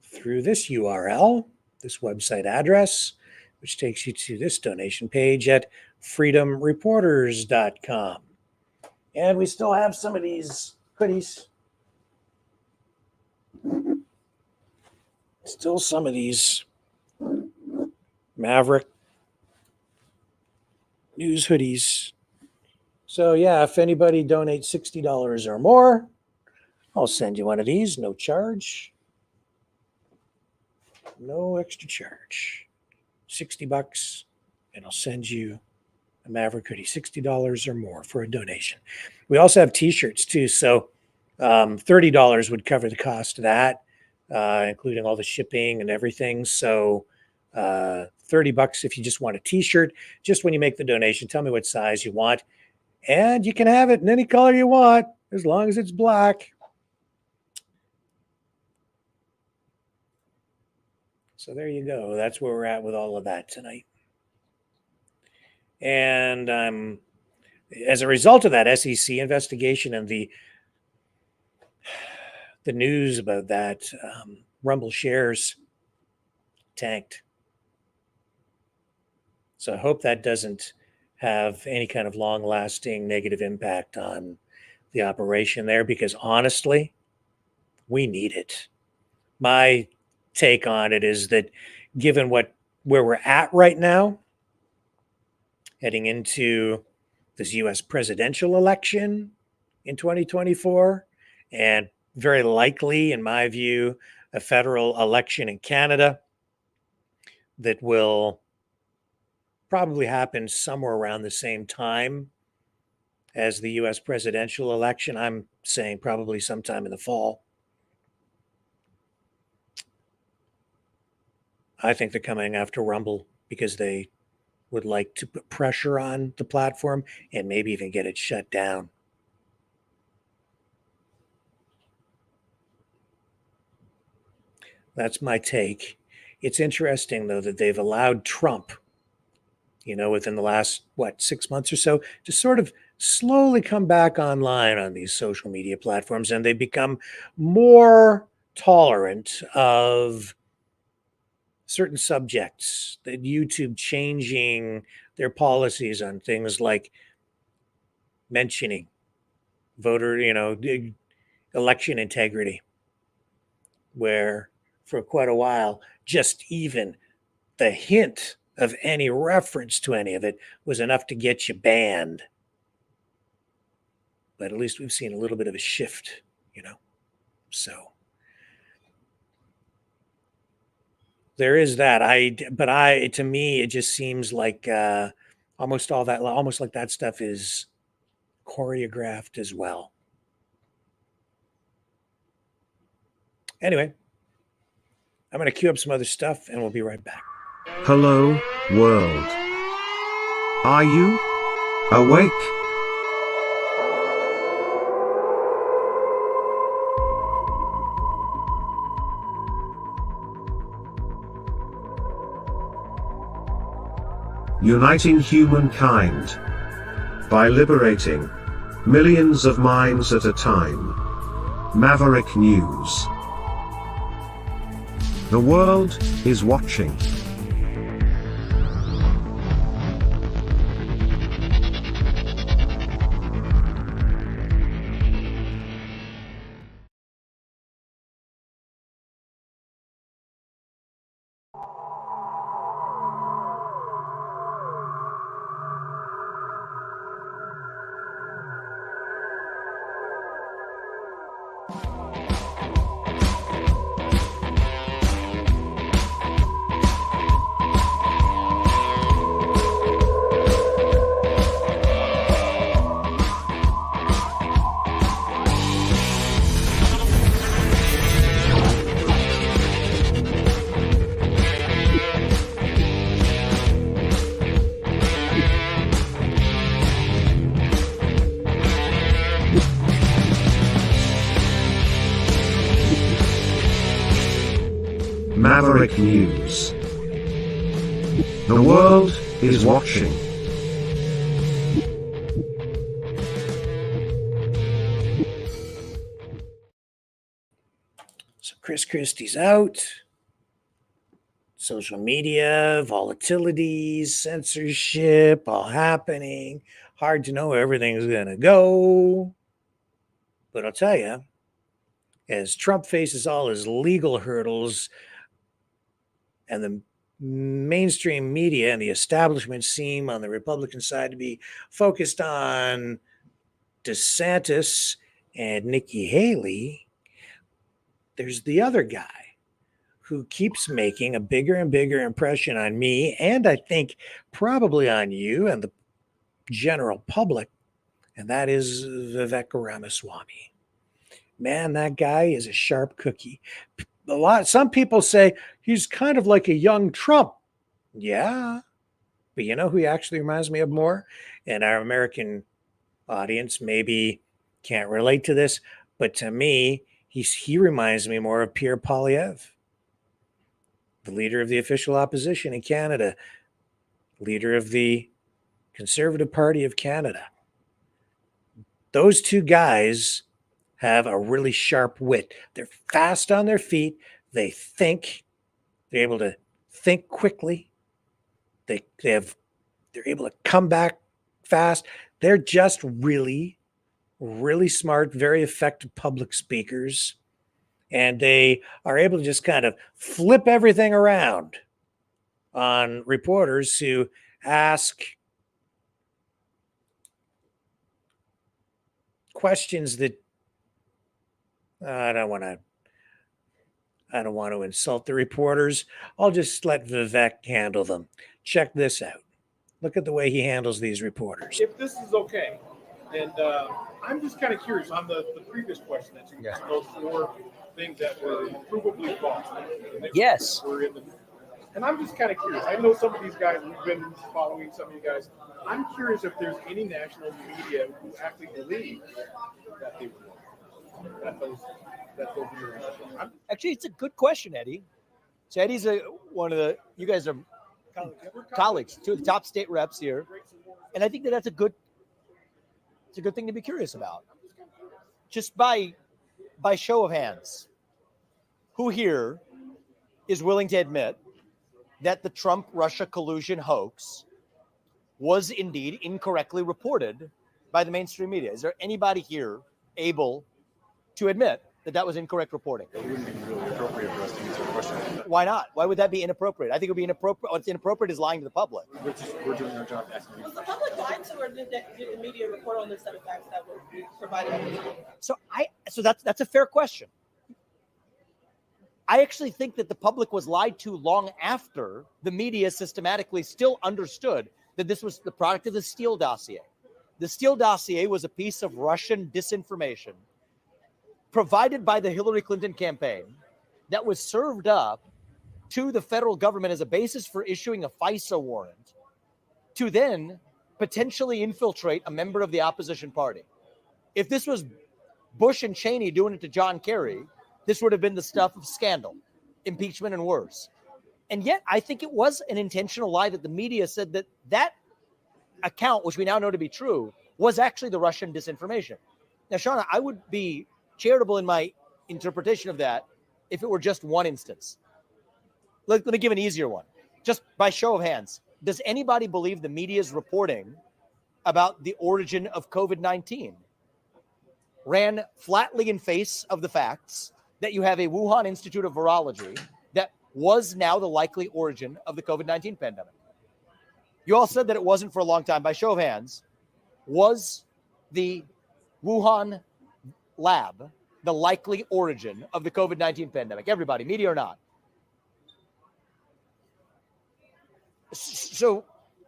through this URL, this website address, which takes you to this donation page at freedomreporters.com. And we still have some of these hoodies. Still some of these Maverick News hoodies. So yeah, if anybody donates $60 or more, I'll send you one of these, no charge. No extra charge. $60, and I'll send you a Maverick hoodie, $60 or more for a donation. We also have t-shirts too, so $30 would cover the cost of that, including all the shipping and everything. So $30 if you just want a t-shirt. Just when you make the donation, tell me what size you want, and you can have it in any color you want, as long as it's black. So there you go. That's where we're at with all of that tonight. And as a result of that SEC investigation and the news about that, Rumble shares tanked. So I hope that doesn't have any kind of long-lasting negative impact on the operation there, because honestly, we need it. My take on it is that given where we're at right now, heading into this US presidential election in 2024, and very likely, in my view, a federal election in Canada that will probably happen somewhere around the same time as the US presidential election. I'm saying probably sometime in the fall. I think they're coming after Rumble because they would like to put pressure on the platform and maybe even get it shut down. That's my take. It's interesting, though, that they've allowed Trump, within the last, 6 months or so, to sort of slowly come back online on these social media platforms, and they become more tolerant of certain subjects, that YouTube changing their policies on things like mentioning voter, election integrity, where for quite a while, just even the hint of any reference to any of it was enough to get you banned. But at least we've seen a little bit of a shift, so. There is that. To me, it just seems like almost like that stuff is choreographed as well. Anyway, I'm going to queue up some other stuff and we'll be right back. Hello, world. Are you awake? Uniting humankind by liberating millions of minds at a time. Maverick News. The world is watching. Maverick News. The world is watching. So Chris Christie's out. Social media, volatilities, censorship, all happening. Hard to know where everything's going to go. But I'll tell you, as Trump faces all his legal hurdles and the mainstream media and the establishment seem on the Republican side to be focused on DeSantis and Nikki Haley, there's the other guy who keeps making a bigger and bigger impression on me, and I think probably on you and the general public, and that is Vivek Ramaswamy. Man, that guy is a sharp cookie. Some people say he's kind of like a young Trump. Yeah, but you know who he actually reminds me of more? And our American audience maybe can't relate to this, but to me, he reminds me more of Pierre Poilievre, the leader of the official opposition in Canada, leader of the Conservative Party of Canada. Those two guys have a really sharp wit. They're fast on their feet. They think. They're able to think quickly. They're able to come back fast. They're just really, really smart, very effective public speakers. And they are able to just kind of flip everything around on reporters who ask questions that I don't want to insult the reporters. I'll just let Vivek handle them. Check this out. Look at the way he handles these reporters. If this is okay, and I'm just kind of curious on the previous question that you those four things that were provably false. Yes. And I'm just kind of curious. I know some of these guys, we've been following some of you guys. I'm curious if there's any national media who actually believe that they were wrong. Actually, it's a good question, Eddie. So Eddie's one of the, you guys are colleagues, two of the top state reps here. And I think that's a good thing to be curious about. Just by show of hands, who here is willing to admit that the Trump-Russia collusion hoax was indeed incorrectly reported by the mainstream media? Is there anybody here able to admit that was incorrect reporting? It wouldn't be really appropriate for us to answer a question like that. Why not? Why would that be inappropriate? I think it would be inappropriate. What's inappropriate is lying to the public. We're doing our job asking you. Was the public lied to, or did the media report on this set of facts that were provided? So that's a fair question. I actually think that the public was lied to long after the media systematically still understood that this was the product of the Steele dossier. The Steele dossier was a piece of Russian disinformation provided by the Hillary Clinton campaign that was served up to the federal government as a basis for issuing a FISA warrant to then potentially infiltrate a member of the opposition party. If this was Bush and Cheney doing it to John Kerry, this would have been the stuff of scandal, impeachment, and worse. And yet, I think it was an intentional lie that the media said that account, which we now know to be true, was actually the Russian disinformation. Now, Shauna, I would be charitable in my interpretation of that if it were just one instance. Let me give an easier one. Just by show of hands, does anybody believe the media's reporting about the origin of COVID-19 ran flatly in face of the facts that you have a Wuhan Institute of Virology that was now the likely origin of the COVID-19 pandemic? You all said that it wasn't for a long time. By show of hands, was the Wuhan lab the likely origin of the COVID-19 pandemic? Everybody, media or not. So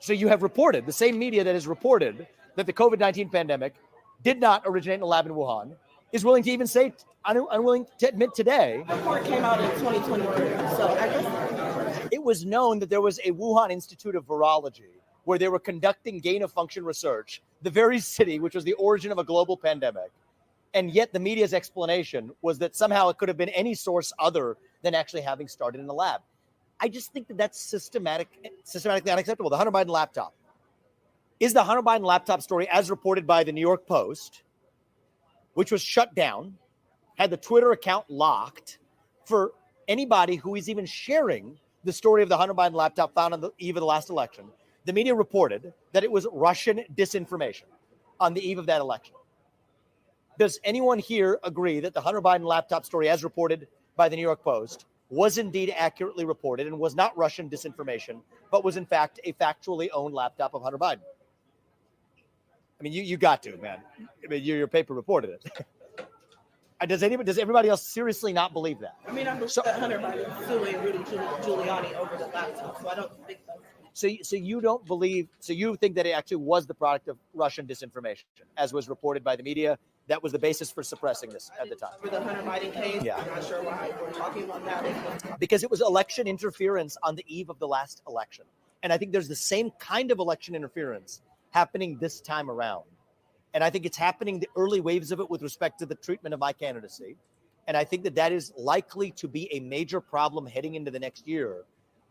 you have reported, the same media that has reported that the COVID-19 pandemic did not originate in a lab in Wuhan is willing to even say, unwilling to admit today. The report came out in 2023, so I guess it was known that there was a Wuhan Institute of Virology where they were conducting gain-of-function research, the very city which was the origin of a global pandemic. And yet the media's explanation was that somehow it could have been any source other than actually having started in the lab. I just think that that's systematically unacceptable. The Hunter Biden laptop. Is the Hunter Biden laptop story, as reported by the New York Post, which was shut down, had the Twitter account locked for anybody who is even sharing the story of the Hunter Biden laptop found on the eve of the last election? The media reported that it was Russian disinformation on the eve of that election. Does anyone here agree that the Hunter Biden laptop story, as reported by the New York Post, was indeed accurately reported and was not Russian disinformation, but was in fact a factually owned laptop of Hunter Biden? I mean, you got to, man. I mean, your paper reported it. Does everybody else seriously not believe that? I mean, I believe that Hunter Biden is suing Rudy Giuliani over the laptop, so I don't think so. So you don't believe, so you think that it actually was the product of Russian disinformation, as was reported by the media? That was the basis for suppressing this at the time. For the Hunter Biden case, yeah. I'm not sure why we're talking about that. Because it was election interference on the eve of the last election. And I think there's the same kind of election interference happening this time around. And I think it's happening, the early waves of it, with respect to the treatment of my candidacy. And I think that that is likely to be a major problem heading into the next year,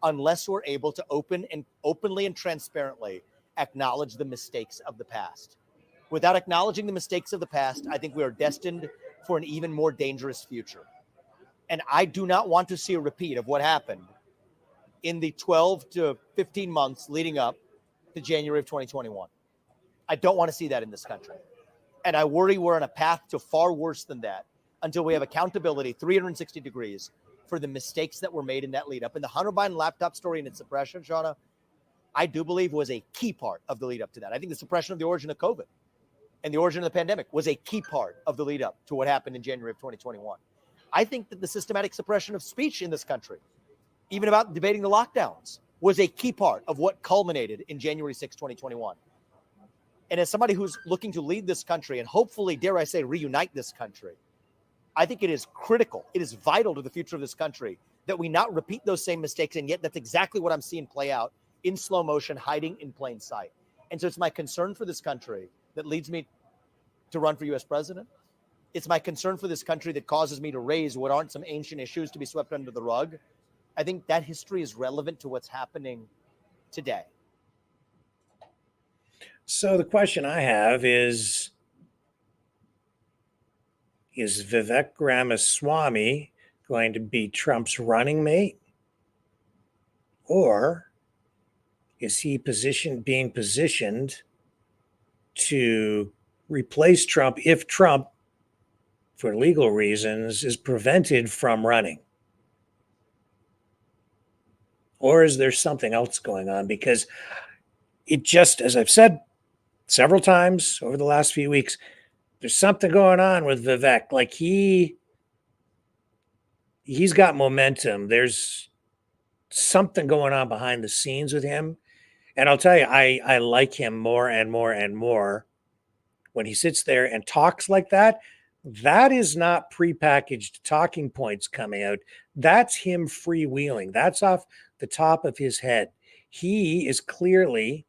unless we're able to openly and transparently acknowledge the mistakes of the past. Without acknowledging the mistakes of the past, I think we are destined for an even more dangerous future. And I do not want to see a repeat of what happened in the 12 to 15 months leading up to January of 2021. I don't want to see that in this country. And I worry we're on a path to far worse than that until we have accountability 360 degrees for the mistakes that were made in that lead up. And the Hunter Biden laptop story and its suppression, Shauna, I do believe was a key part of the lead up to that. I think the suppression of the origin of COVID and the origin of the pandemic was a key part of the lead up to what happened in January of 2021. I think that the systematic suppression of speech in this country, even about debating the lockdowns, was a key part of what culminated in January 6, 2021. And as somebody who's looking to lead this country and hopefully, dare I say, reunite this country, I think it is critical, it is vital to the future of this country that we not repeat those same mistakes. And yet that's exactly what I'm seeing play out in slow motion, hiding in plain sight. And so it's my concern for this country that leads me to run for U.S. president. It's my concern for this country that causes me to raise what aren't some ancient issues to be swept under the rug. I think that history is relevant to what's happening today. So the question I have is Vivek Ramaswamy going to be Trump's running mate? Or is he being positioned to replace Trump if Trump, for legal reasons, is prevented from running? Or is there something else going on? Because it just, as I've said several times over the last few weeks, there's something going on with Vivek. Like he's got momentum. There's something going on behind the scenes with him. And I'll tell you, I like him more and more and more when he sits there and talks like that. That is not prepackaged talking points coming out. That's him freewheeling. That's off the top of his head. He is clearly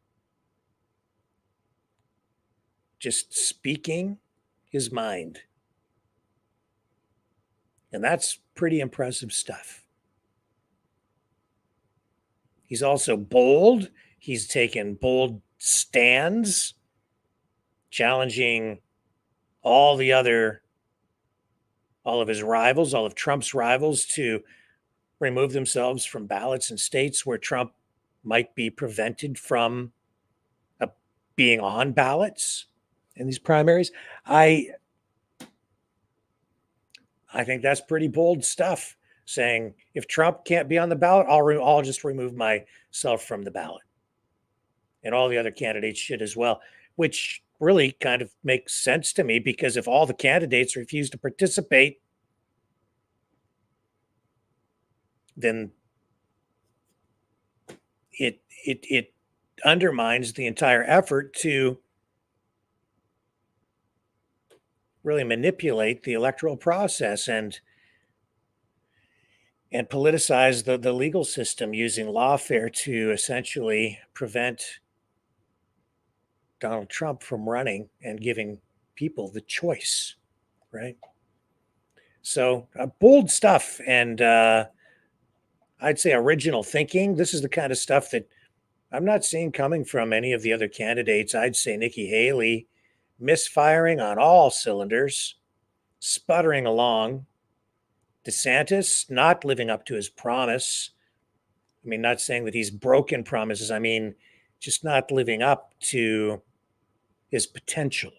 just speaking his mind. And that's pretty impressive stuff. He's also bold. He's taken bold stands, challenging all of his rivals, all of Trump's rivals, to remove themselves from ballots in states where Trump might be prevented from being on ballots in these primaries. I think that's pretty bold stuff, saying if Trump can't be on the ballot, I'll just remove myself from the ballot. And all the other candidates should as well, which really kind of makes sense to me, because if all the candidates refuse to participate, then it undermines the entire effort to really manipulate the electoral process and politicize the legal system, using lawfare to essentially prevent Donald Trump from running and giving people the choice, right? So bold stuff. And I'd say, original thinking. This is the kind of stuff that I'm not seeing coming from any of the other candidates. I'd say Nikki Haley misfiring on all cylinders, sputtering along. DeSantis not living up to his promise. I mean, not saying that he's broken promises. I mean, just not living up to his potential.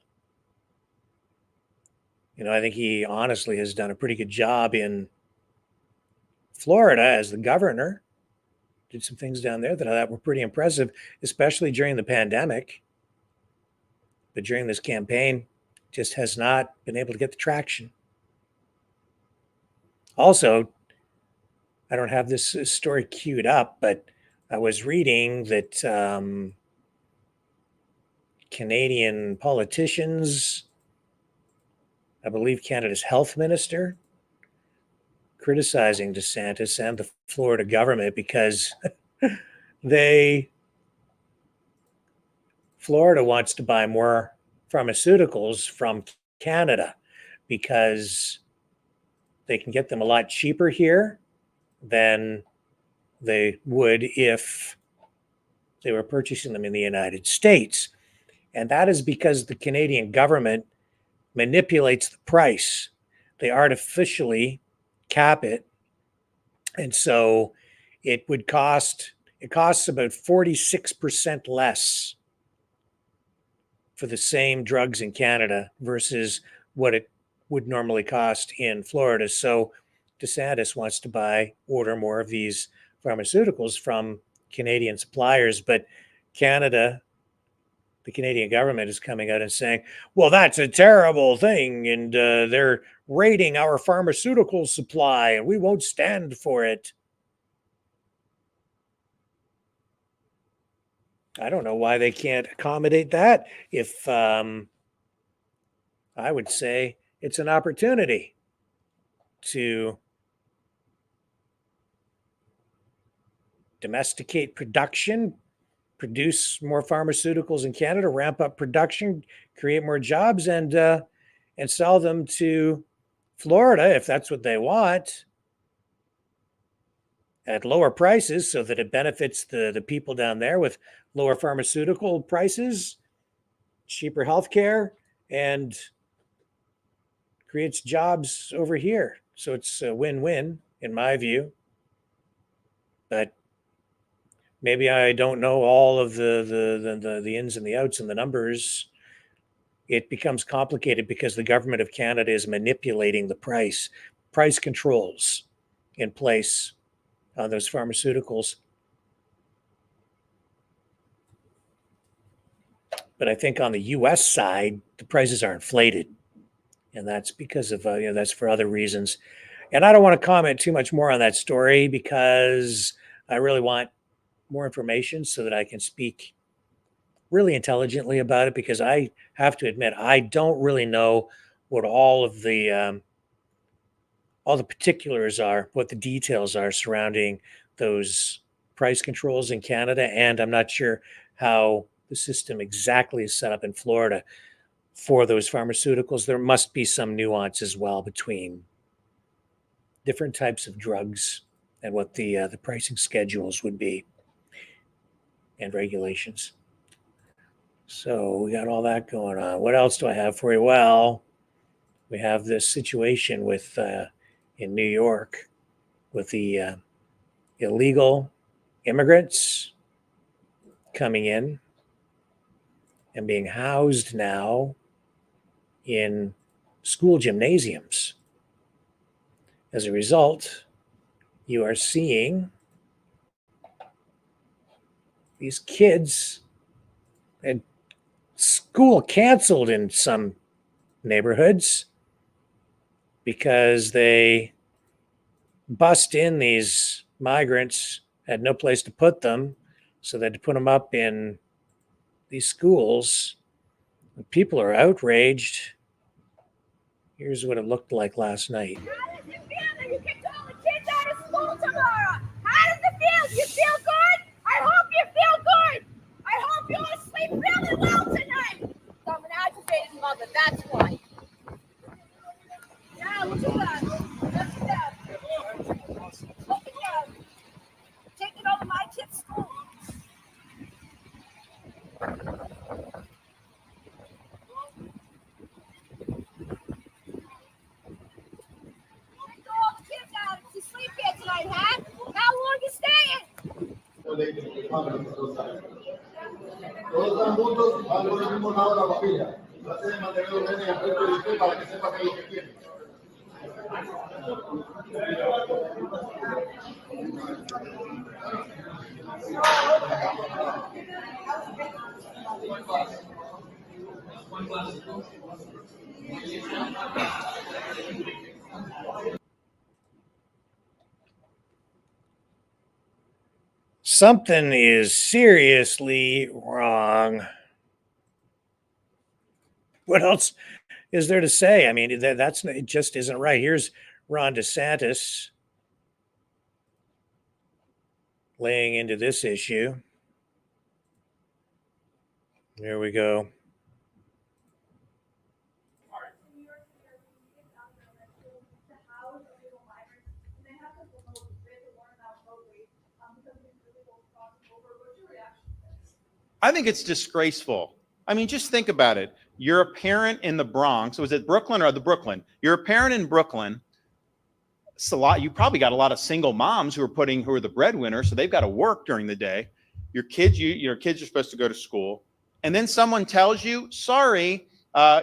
I think he honestly has done a pretty good job in Florida as the governor. Did some things down there that I thought were pretty impressive, especially during the pandemic. But during this campaign, just has not been able to get the traction. Also, I don't have this story queued up, but I was reading that Canadian politicians, I believe Canada's health minister, criticizing DeSantis and the Florida government because Florida wants to buy more pharmaceuticals from Canada because they can get them a lot cheaper here than they would if they were purchasing them in the United States. And that is because the Canadian government manipulates the price. They artificially cap it. And so it costs about 46% less for the same drugs in Canada versus what it would normally cost in Florida. So DeSantis wants to order more of these pharmaceuticals from Canadian suppliers, but the Canadian government is coming out and saying, well, that's a terrible thing, and they're raiding our pharmaceutical supply, and we won't stand for it. I don't know why they can't accommodate that. If I would say it's an opportunity to domesticate production, produce more pharmaceuticals in Canada, ramp up production, create more jobs, and sell them to Florida if that's what they want at lower prices, so that it benefits the people down there with lower pharmaceutical prices, cheaper healthcare, and creates jobs over here. So it's a win-win in my view. But maybe I don't know all of the ins and the outs and the numbers. It becomes complicated because the government of Canada is manipulating the price controls in place on those pharmaceuticals. But I think on the U.S. side, the prices are inflated, and that's because of that's for other reasons. And I don't want to comment too much more on that story because I really want more information so that I can speak really intelligently about it, because I have to admit I don't really know what all the particulars are, what the details are surrounding those price controls in Canada, and I'm not sure how the system exactly is set up in Florida for those pharmaceuticals. There must be some nuance as well between different types of drugs and what the pricing schedules would be and regulations. So we got all that going on. What else do I have for you? Well, we have this situation with in New York with the illegal immigrants coming in and being housed now in school gymnasiums. As a result, you are seeing these kids and school canceled in some neighborhoods because they bust in these migrants, had no place to put them, so they had to put them up in these schools. People are outraged. Here's what it looked like last night. How does it feel that you kicked all the kids out of school tomorrow? How does it feel? You feel good? I hope you feel good. I hope you'll sleep really well tonight. So I'm an agitated mother, that's why. Yeah, look at that. Look at that. Look at that. Todos están juntos, van por el mismo lado de la vajilla. Trate de mantener los nenes enfrente de usted para que sepa que es lo que quiere. Something is seriously wrong. What else is there to say? I mean, it just isn't right. Here's Ron DeSantis laying into this issue. There we go. I think it's disgraceful. I mean, just think about it. You're a parent in the Bronx. Was it Brooklyn or the Brooklyn? You're a parent in Brooklyn. It's a lot. You probably got a lot of single moms who are the breadwinners, so they've got to work during the day. Your kids are supposed to go to school, and then someone tells you, "Sorry,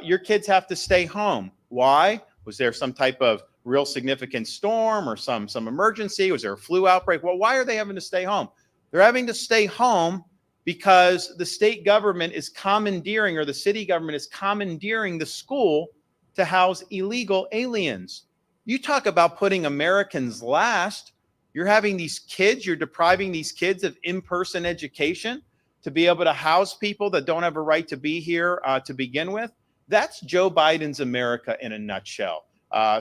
your kids have to stay home." Why? Was there some type of real significant storm or some emergency? Was there a flu outbreak? Well, why are they having to stay home? They're having to stay home because the state government is commandeering, or the city government is commandeering, the school to house illegal aliens. You talk about putting Americans last. You're having these kids, you're depriving these kids of in-person education to be able to house people that don't have a right to be here to begin with. That's Joe Biden's America in a nutshell.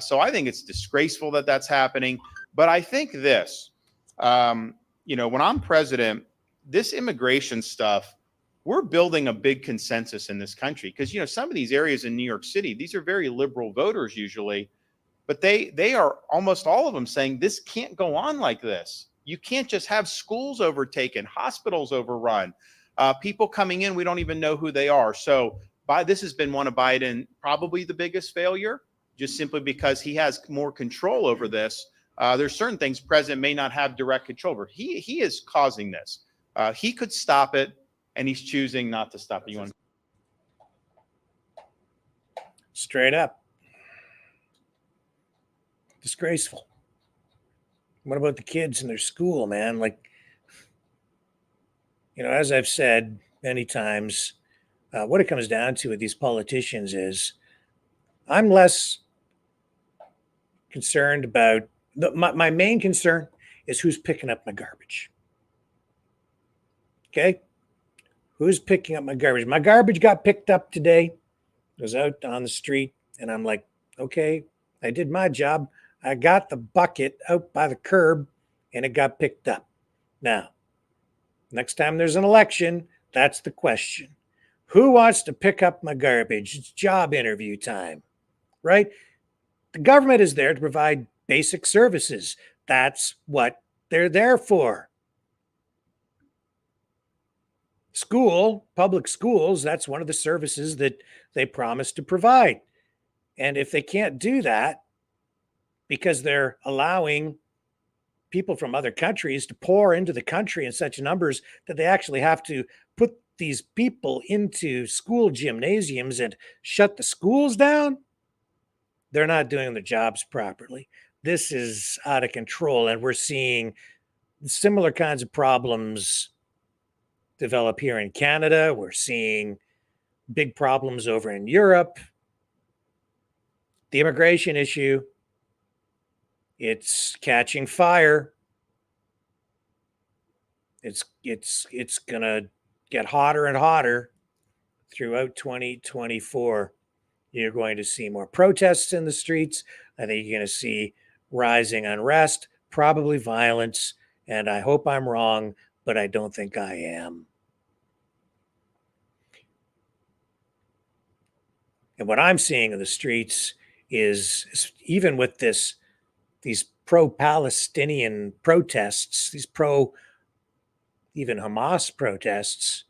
So I think it's disgraceful that that's happening. But I think this, when I'm president, this immigration stuff, we're building a big consensus in this country because, some of these areas in New York City, these are very liberal voters usually, but they are almost all of them saying this can't go on like this. You can't just have schools overtaken, hospitals overrun, people coming in, we don't even know who they are. So this has been one of Biden, probably the biggest failure, just simply because he has more control over this. There's certain things president may not have direct control over. He is causing this. He could stop it, and he's choosing not to stop it. Straight up. Disgraceful. What about the kids in their school, man? Like, as I've said many times, what it comes down to with these politicians is I'm less concerned about my main concern is who's picking up my garbage. Okay? Who's picking up my garbage? My garbage got picked up today. I was out on the street and I'm like, okay, I did my job. I got the bucket out by the curb and it got picked up. Now, next time there's an election, that's the question. Who wants to pick up my garbage? It's job interview time, right? The government is there to provide basic services. That's what they're there for. Public schools, that's one of the services that they promise to provide. And if they can't do that because they're allowing people from other countries to pour into the country in such numbers that they actually have to put these people into school gymnasiums and shut the schools down, they're not doing their jobs properly. This is out of control, and we're seeing similar kinds of problems develop here in Canada. We're seeing big problems over in Europe. The immigration issue, it's catching fire. It's going to get hotter and hotter throughout 2024. You're going to see more protests in the streets. I think you're going to see rising unrest, probably violence, and I hope I'm wrong, but I don't think I am. And what I'm seeing in the streets is, even with these pro-Palestinian protests, these even Hamas protests,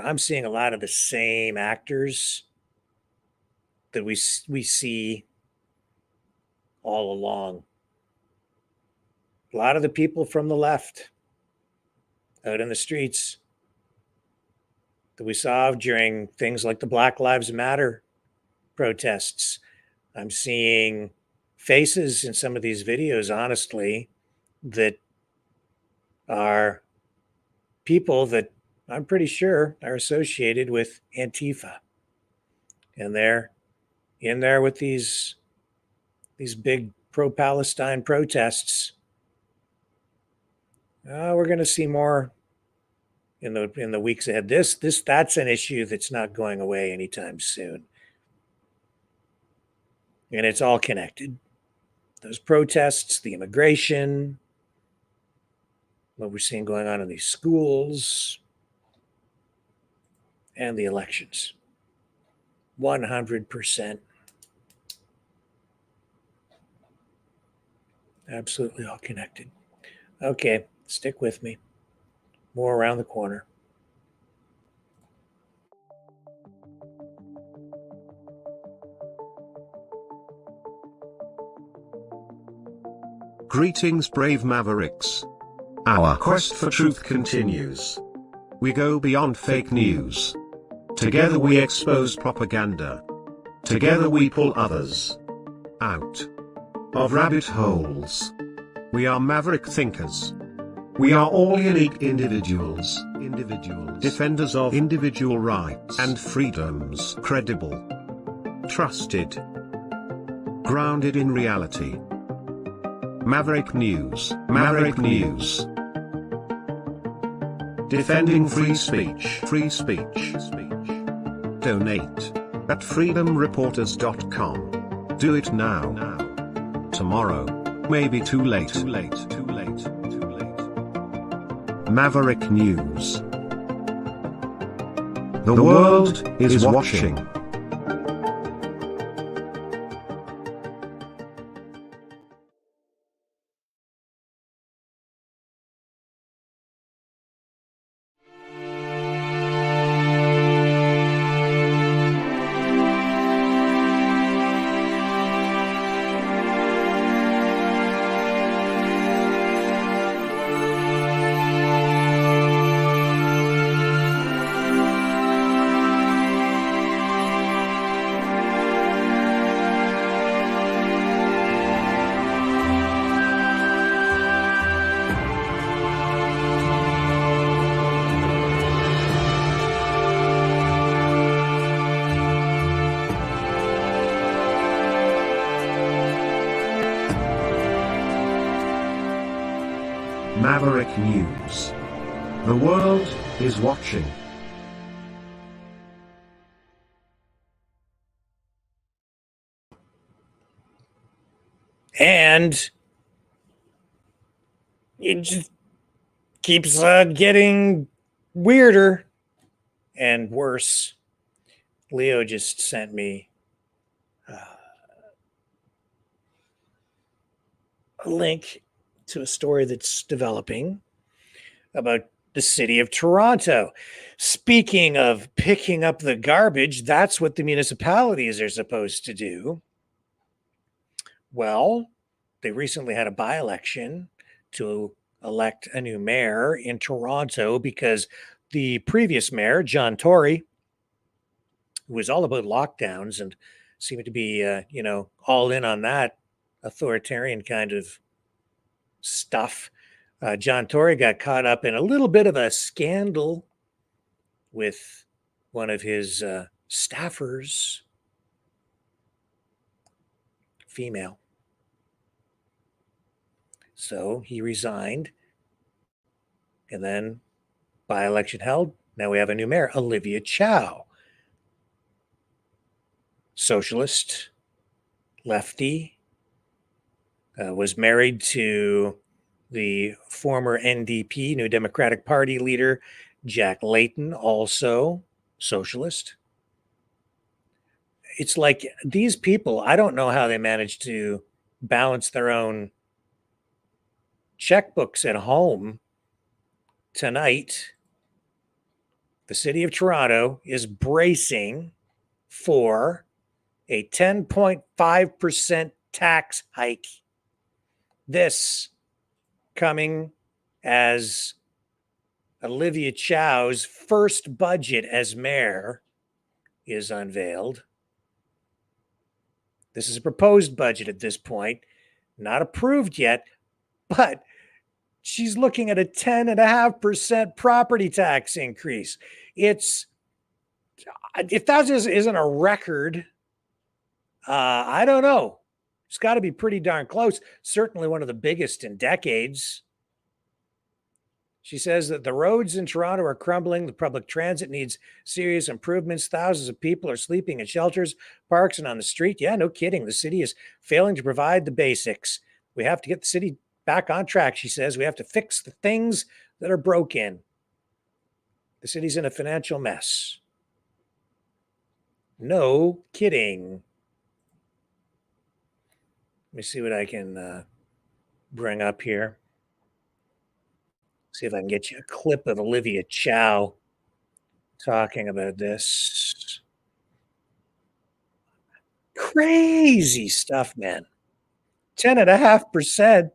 I'm seeing a lot of the same actors that we see all along. A lot of the people from the left, out in the streets that we saw during things like the Black Lives Matter protests. I'm seeing faces in some of these videos, honestly, that are people that I'm pretty sure are associated with Antifa. And they're in there with these big pro-Palestine protests. We're going to see more in the weeks ahead. That's an issue that's not going away anytime soon. And it's all connected. Those protests, the immigration, what we're seeing going on in these schools, and the elections. 100%. Absolutely all connected. Okay, stick with me. More around the corner. Greetings, brave Mavericks. Our quest for truth continues. We go beyond fake news. Together we expose propaganda. Together we pull others out of rabbit holes. We are maverick thinkers. We are all unique individuals, defenders of individual rights and freedoms, credible, trusted, grounded in reality. Maverick News, Maverick News. Defending free speech, free speech. Donate at freedomreporters.com. Do it now. Tomorrow may be too late. Maverick News. The world is watching. Maverick News. The world is watching. And it just keeps getting weirder and worse. Leo just sent me a link to a story that's developing about the city of Toronto. Speaking of picking up the garbage, that's what the municipalities are supposed to do. Well, they recently had a by-election to elect a new mayor in Toronto because the previous mayor, John Tory, who was all about lockdowns and seemed to be, all in on that authoritarian kind of stuff. John Tory got caught up in a little bit of a scandal with one of his staffers, female. So he resigned, and then by-election held. Now we have a new mayor, Olivia Chow. Socialist, lefty, was married to the former NDP, New Democratic Party leader, Jack Layton, also socialist. It's like these people, I don't know how they managed to balance their own checkbooks at home. Tonight, the city of Toronto is bracing for a 10.5% tax hike. This coming as Olivia Chow's first budget as mayor is unveiled. This is a proposed budget at this point, not approved yet, but she's looking at a 10.5% property tax increase. If that isn't a record, I don't know. It's got to be pretty darn close. Certainly one of the biggest in decades. She says that the roads in Toronto are crumbling. The public transit needs serious improvements. Thousands of people are sleeping in shelters, parks, and on the street. Yeah, no kidding. The city is failing to provide the basics. We have to get the city back on track, she says. We have to fix the things that are broken. The city's in a financial mess. No kidding. Let me see what I can bring up here. See if I can get you a clip of Olivia Chow talking about this. Crazy stuff, man. 10.5%.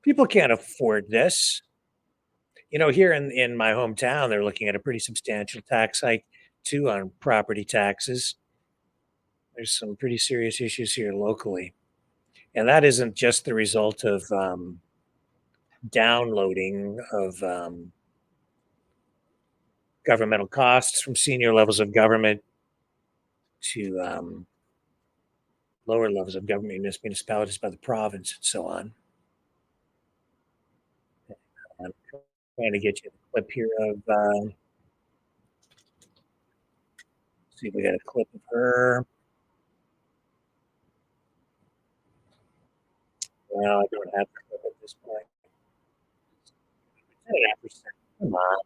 People can't afford this. You know, here in my hometown, they're looking at a pretty substantial tax hike too on property taxes. There's some pretty serious issues here locally. And that isn't just the result of downloading of governmental costs from senior levels of government to lower levels of government, municipalities by the province, and so on. I'm trying to get you a clip here of. See if we got a clip of her. Well, I don't have a clip at this point. 10.5%. Come on.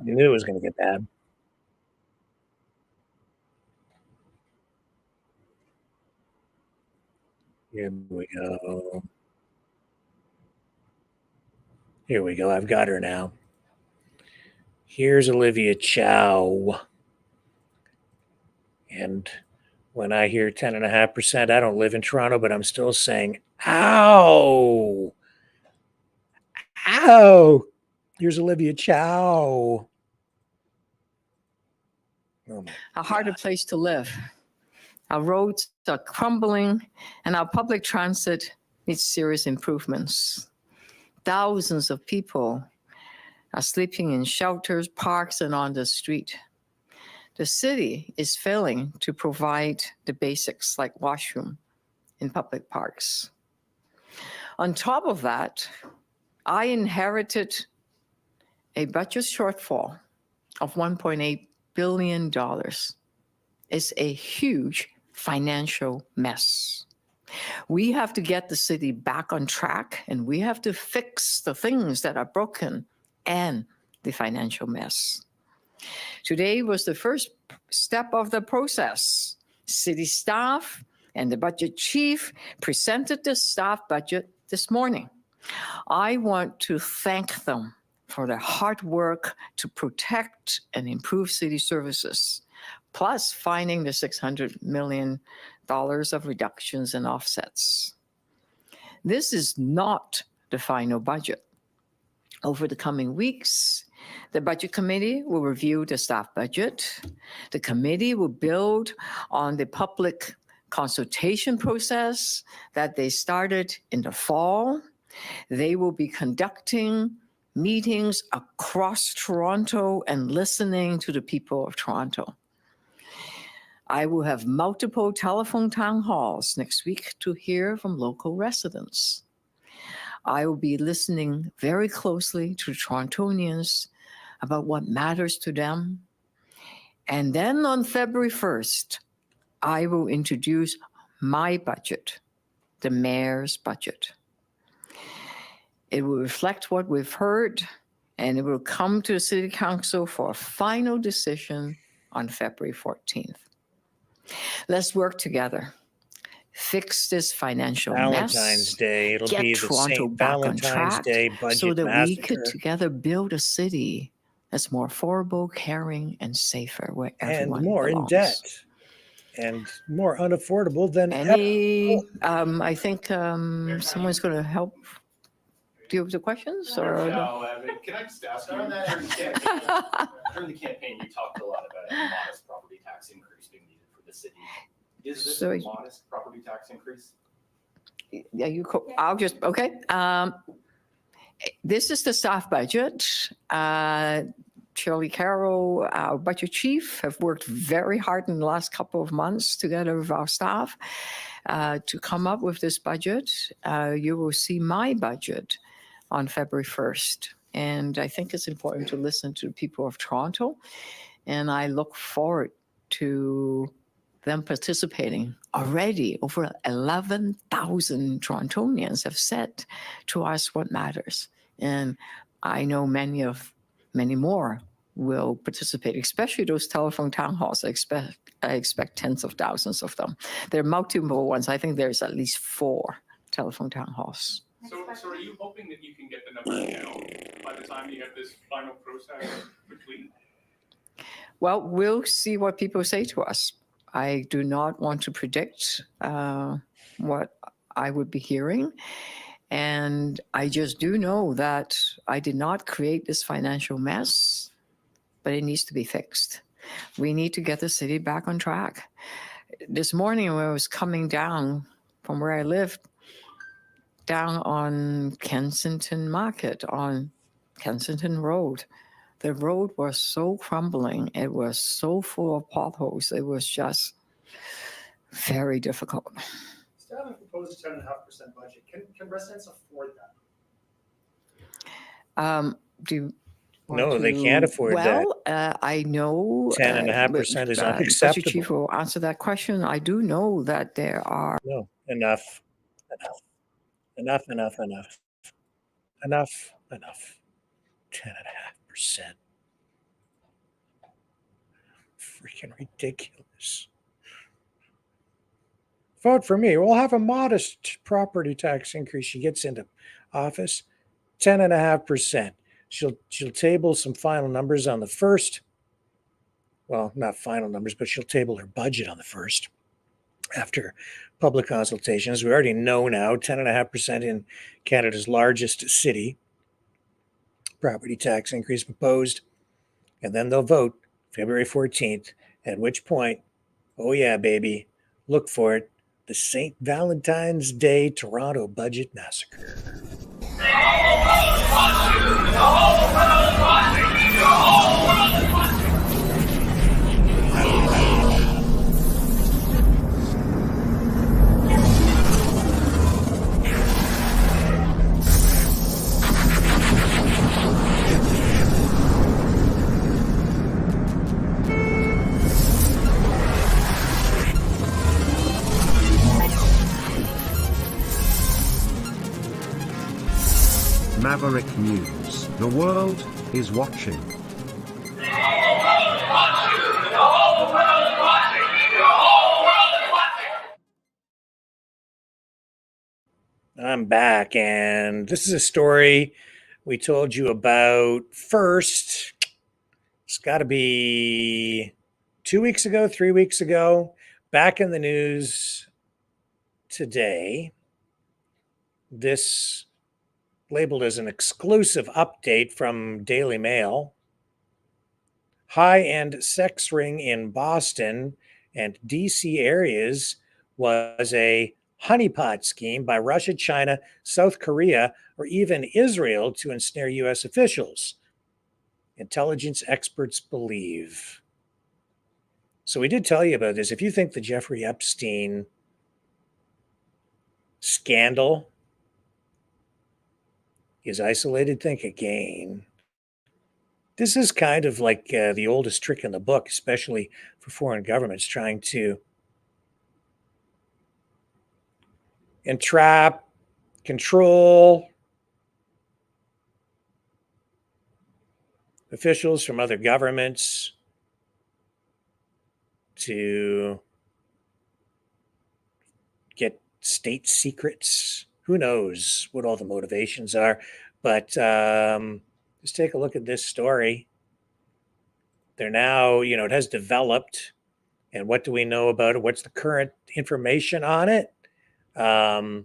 I knew it was going to get bad. Here we go. Here we go. I've got her now. Here's Olivia Chow. And when I hear 10.5%, I don't live in Toronto, but I'm still saying, ow. Ow. Here's Olivia Chow. Oh a harder place to live. Our roads are crumbling, and our public transit needs serious improvements. Thousands of people are sleeping in shelters, parks, and on the street. The city is failing to provide the basics like washroom in public parks. On top of that, I inherited a budget shortfall of $1.8 billion. It's a huge financial mess. We have to get the city back on track, and we have to fix the things that are broken and the financial mess. Today was the first step of the process. City staff and the budget chief presented the staff budget this morning. I want to thank them for their hard work to protect and improve city services, plus finding the $600 million of reductions and offsets. This is not the final budget. Over the coming weeks, the Budget Committee will review the staff budget. The committee will build on the public consultation process that they started in the fall. They will be conducting meetings across Toronto and listening to the people of Toronto. I will have multiple telephone town halls next week to hear from local residents. I will be listening very closely to Torontonians about what matters to them. And then on February 1st, I will introduce my budget, the mayor's budget. It will reflect what we've heard, and it will come to the City Council for a final decision on February 14th. Let's work together. Fix this financial Valentine's mess. Day. It'll Get be the Toronto St. back on Valentine's track Day budget so that we could massacre. together build a city that's more affordable, caring, and safer where And everyone more belongs. in debt. and more unaffordable than Any, I think someone's going to help deal with the questions, or? No, can I just ask you, during the campaign, you talked a lot about a modest property tax increase being needed for the city. Is this a modest property tax increase? Yeah, I'll just, okay. This is the staff budget. Shirley Carroll, our budget chief, have worked very hard in the last couple of months together with our staff to come up with this budget. You will see my budget on February 1st. And I think it's important to listen to the people of Toronto. And I look forward to them participating. Already over 11,000 Torontonians have said to us what matters. And I know many more will participate, especially those telephone town halls. I expect tens of thousands of them. There are multiple ones. I think there's at least 4 telephone town halls. So are you hoping that you can get the number down by the time you have this final process complete? Well, we'll see what people say to us. I do not want to predict what I would be hearing. And I just do know that I did not create this financial mess, but it needs to be fixed. We need to get the city back on track. This morning when I was coming down from where I lived, down on Kensington Market, on Kensington Road, the road was so crumbling. It was so full of potholes. It was just very difficult. Staff have proposed a 10.5% budget. Can residents afford that? No, they can't afford that. Well, I know 10.5% is Budget unacceptable. Chief will answer that question. I do know that there are. No, enough. 10.5%. Freaking ridiculous. Vote for me. We'll have a modest property tax increase. She gets into office, 10.5%. She'll table some final numbers on the 1st. Well, not final numbers, but she'll table her budget on the 1st after public consultations. We already know now 10.5% in Canada's largest city. Property tax increase proposed. And then they'll vote February 14th, at which point, oh yeah, baby, look for it. The St. Valentine's Day Toronto Budget Massacre. Maverick News. The world is watching. I'm back, and this is a story we told you about first. It's got to be 2 weeks ago, 3 weeks ago. Back in the news today. This labeled as an exclusive update from Daily Mail. High-end sex ring in Boston and DC areas was a honeypot scheme by Russia, China, South Korea, or even Israel to ensnare U.S. officials. Intelligence experts believe. So we did tell you about this. If you think the Jeffrey Epstein scandal is isolated, think again. This is kind of like the oldest trick in the book, especially for foreign governments trying to entrap, control officials from other governments to get state secrets. Who knows what all the motivations are, but just take a look at this story. They're now, it has developed, And what do we know about it? What's the current information on it? The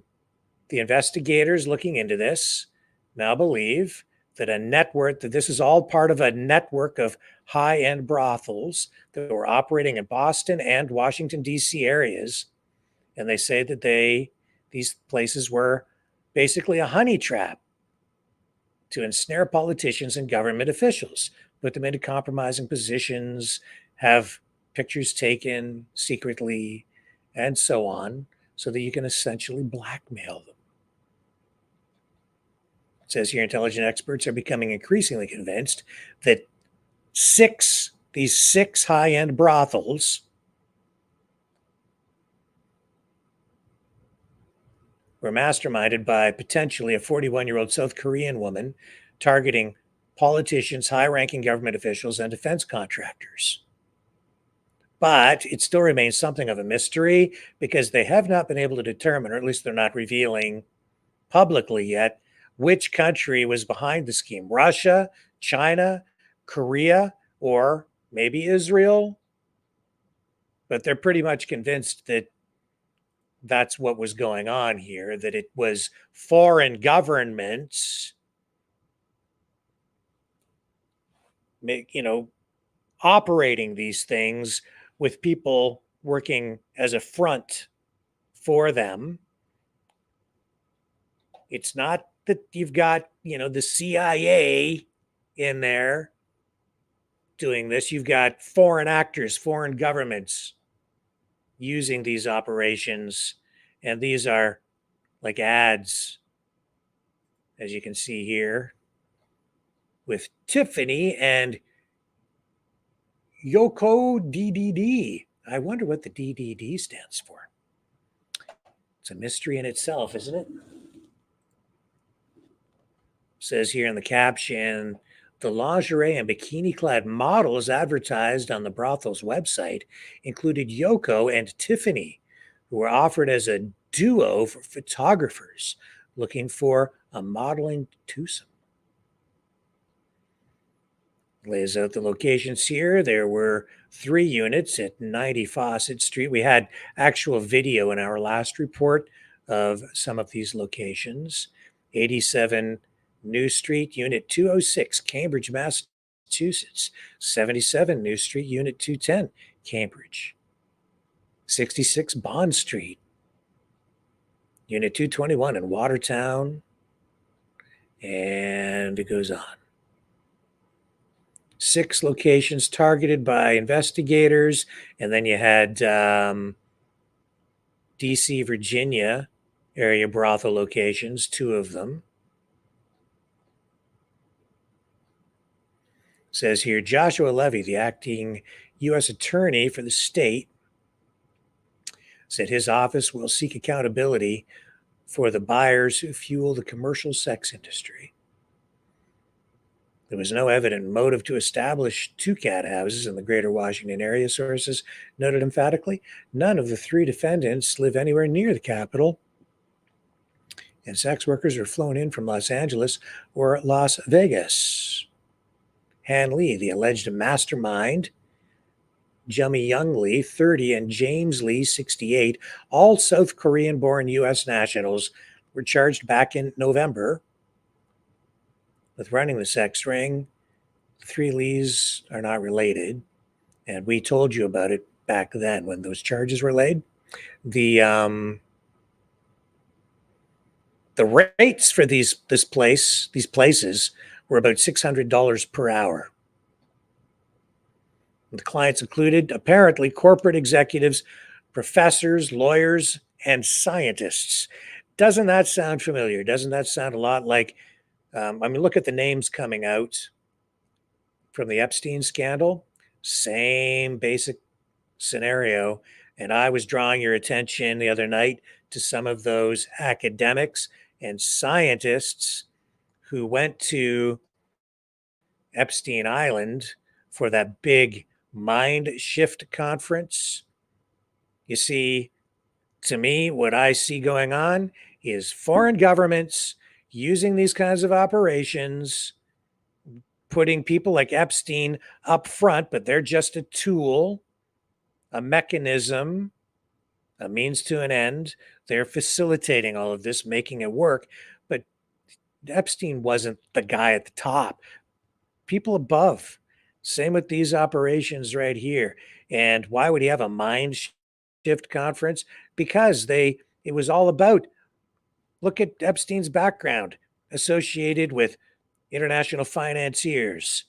investigators looking into this now believe that that this is all part of a network of high-end brothels that were operating in Boston and Washington, D.C. areas. And they say that these places were basically a honey trap to ensnare politicians and government officials, put them into compromising positions, have pictures taken secretly, and so on, so that you can essentially blackmail them. It says here, intelligence experts are becoming increasingly convinced that these six high-end brothels were masterminded by potentially a 41-year-old South Korean woman targeting politicians, high-ranking government officials, and defense contractors. But it still remains something of a mystery because they have not been able to determine, or at least they're not revealing publicly yet, which country was behind the scheme. Russia, China, Korea, or maybe Israel. But they're pretty much convinced that that's what was going on here, that it was foreign governments, operating these things with people working as a front for them. It's not that you've got, the CIA in there doing this. You've got foreign actors, foreign governments using these operations. And these are like ads, as you can see here, with Tiffany and Yoko DDD. I wonder what the DDD stands for. It's a mystery in itself, isn't it? Says here in the caption, the lingerie and bikini-clad models advertised on the brothel's website included Yoko and Tiffany, who were offered as a duo for photographers looking for a modeling twosome. Lays out the locations here. There were 3 units at 90 Fawcett Street. We had actual video in our last report of some of these locations. 87 New Street, Unit 206, Cambridge, Massachusetts. 77 New Street, Unit 210, Cambridge. 66 Bond Street, Unit 221 in Watertown. And it goes on. 6 locations targeted by investigators. And then you had DC, Virginia area brothel locations, 2 of them. Says here, Joshua Levy, the acting U.S. attorney for the state, said his office will seek accountability for the buyers who fuel the commercial sex industry. There was no evident motive to establish 2 cat houses in the greater Washington area, sources noted emphatically. None of the 3 defendants live anywhere near the capital, and sex workers are flown in from Los Angeles or Las Vegas. Han Lee, the alleged mastermind, Jummy Young Lee, 30, and James Lee, 68, all South Korean-born U.S. nationals, were charged back in November with running the sex ring. The 3 Lees are not related, and we told you about it back then when those charges were laid. The rates for these places were about $600 per hour. The clients included, apparently, corporate executives, professors, lawyers, and scientists. Doesn't that sound familiar? Doesn't that sound a lot like, look at the names coming out from the Epstein scandal. Same basic scenario. And I was drawing your attention the other night to some of those academics and scientists who went to Epstein Island for that big Mind Shift conference. You see, to me, what I see going on is foreign governments using these kinds of operations, putting people like Epstein up front, but they're just a tool, a mechanism, a means to an end. They're facilitating all of this, making it work. But Epstein wasn't the guy at the top. People above. Same with these operations right here. And why would he have a mind shift conference? Because it was all about, look at Epstein's background associated with international financiers,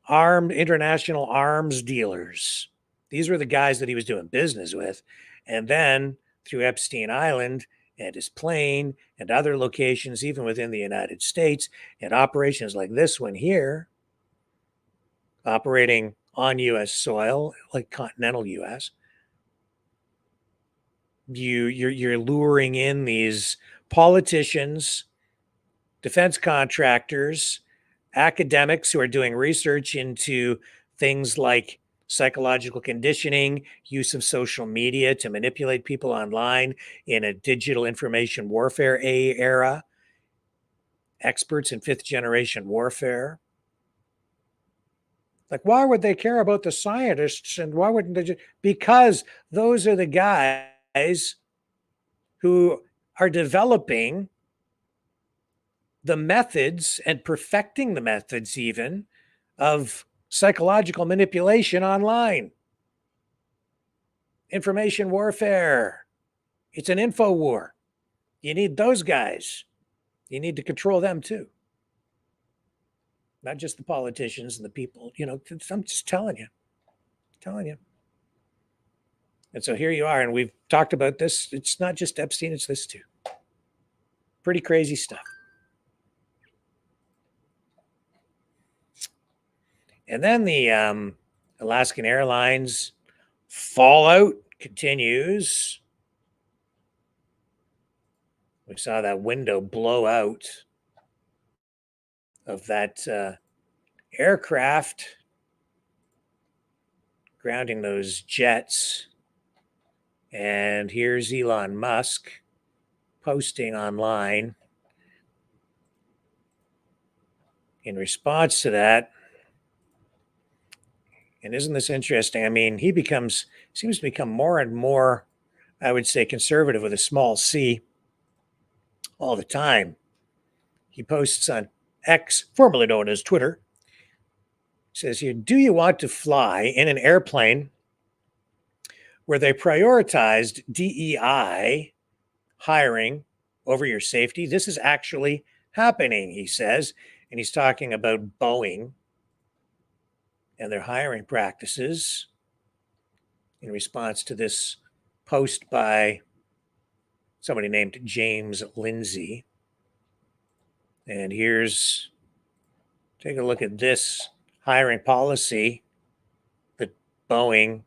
armed international arms dealers. These were the guys that he was doing business with. And then through Epstein Island and his plane and other locations, even within the United States, and operations like this one here, operating on U.S. soil, like continental U.S., you're luring in these politicians, defense contractors, academics who are doing research into things like psychological conditioning, use of social media to manipulate people online in a digital information warfare era, experts in fifth generation warfare. Like, why would they care about the scientists, and why wouldn't they? Because those are the guys who are developing the methods and perfecting the methods even of psychological manipulation online. Information warfare. It's an info war. You need those guys. You need to control them too. Not just the politicians and the people, I'm just telling you. And so here you are, and we've talked about this. It's not just Epstein, it's this too. Pretty crazy stuff. And then the Alaskan Airlines fallout continues. We saw that window blow out of that aircraft grounding those jets. And here's Elon Musk posting online in response to that. And isn't this interesting? I mean, he seems to become more and more, I would say, conservative with a small c all the time. He posts on X, formerly known as Twitter, says here, do you want to fly in an airplane where they prioritized DEI hiring over your safety? This is actually happening, he says. And he's talking about Boeing and their hiring practices in response to this post by somebody named James Lindsay. And take a look at this hiring policy that Boeing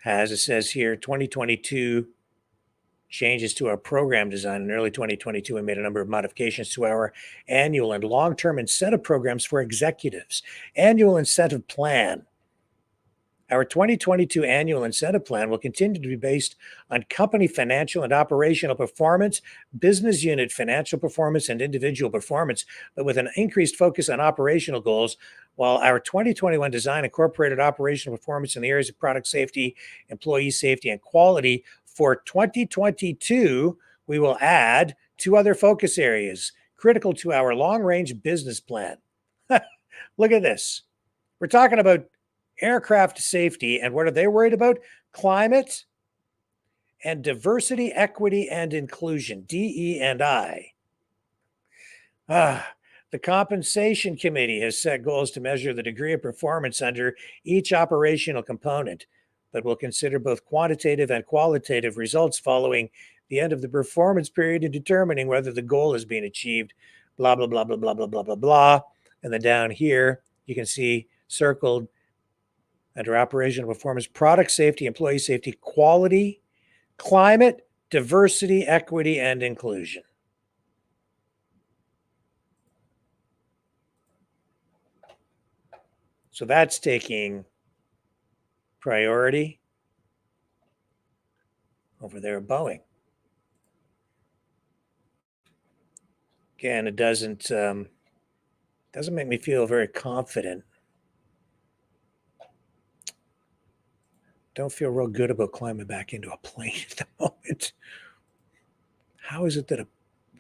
has. It says here 2022 changes to our program design. In early 2022, we made a number of modifications to our annual and long-term incentive programs for executives. Annual incentive plan. Our 2022 annual incentive plan will continue to be based on company financial and operational performance, business unit financial performance, and individual performance, but with an increased focus on operational goals, while our 2021 design incorporated operational performance in the areas of product safety, employee safety, and quality. For 2022, we will add 2 other focus areas critical to our long-range business plan. Look at this. We're talking about aircraft safety, and what are they worried about? Climate and diversity, equity, and inclusion, DE&I. The Compensation Committee has set goals to measure the degree of performance under each operational component, but will consider both quantitative and qualitative results following the end of the performance period in determining whether the goal is being achieved, blah, blah, blah, blah, blah, blah, blah, blah, blah. And then down here, you can see circled under operational performance, product safety, employee safety, quality, climate, diversity, equity, and inclusion. So that's taking priority over there at Boeing. Again, it doesn't make me feel very confident don't feel real good about climbing back into a plane at the moment. How is it that a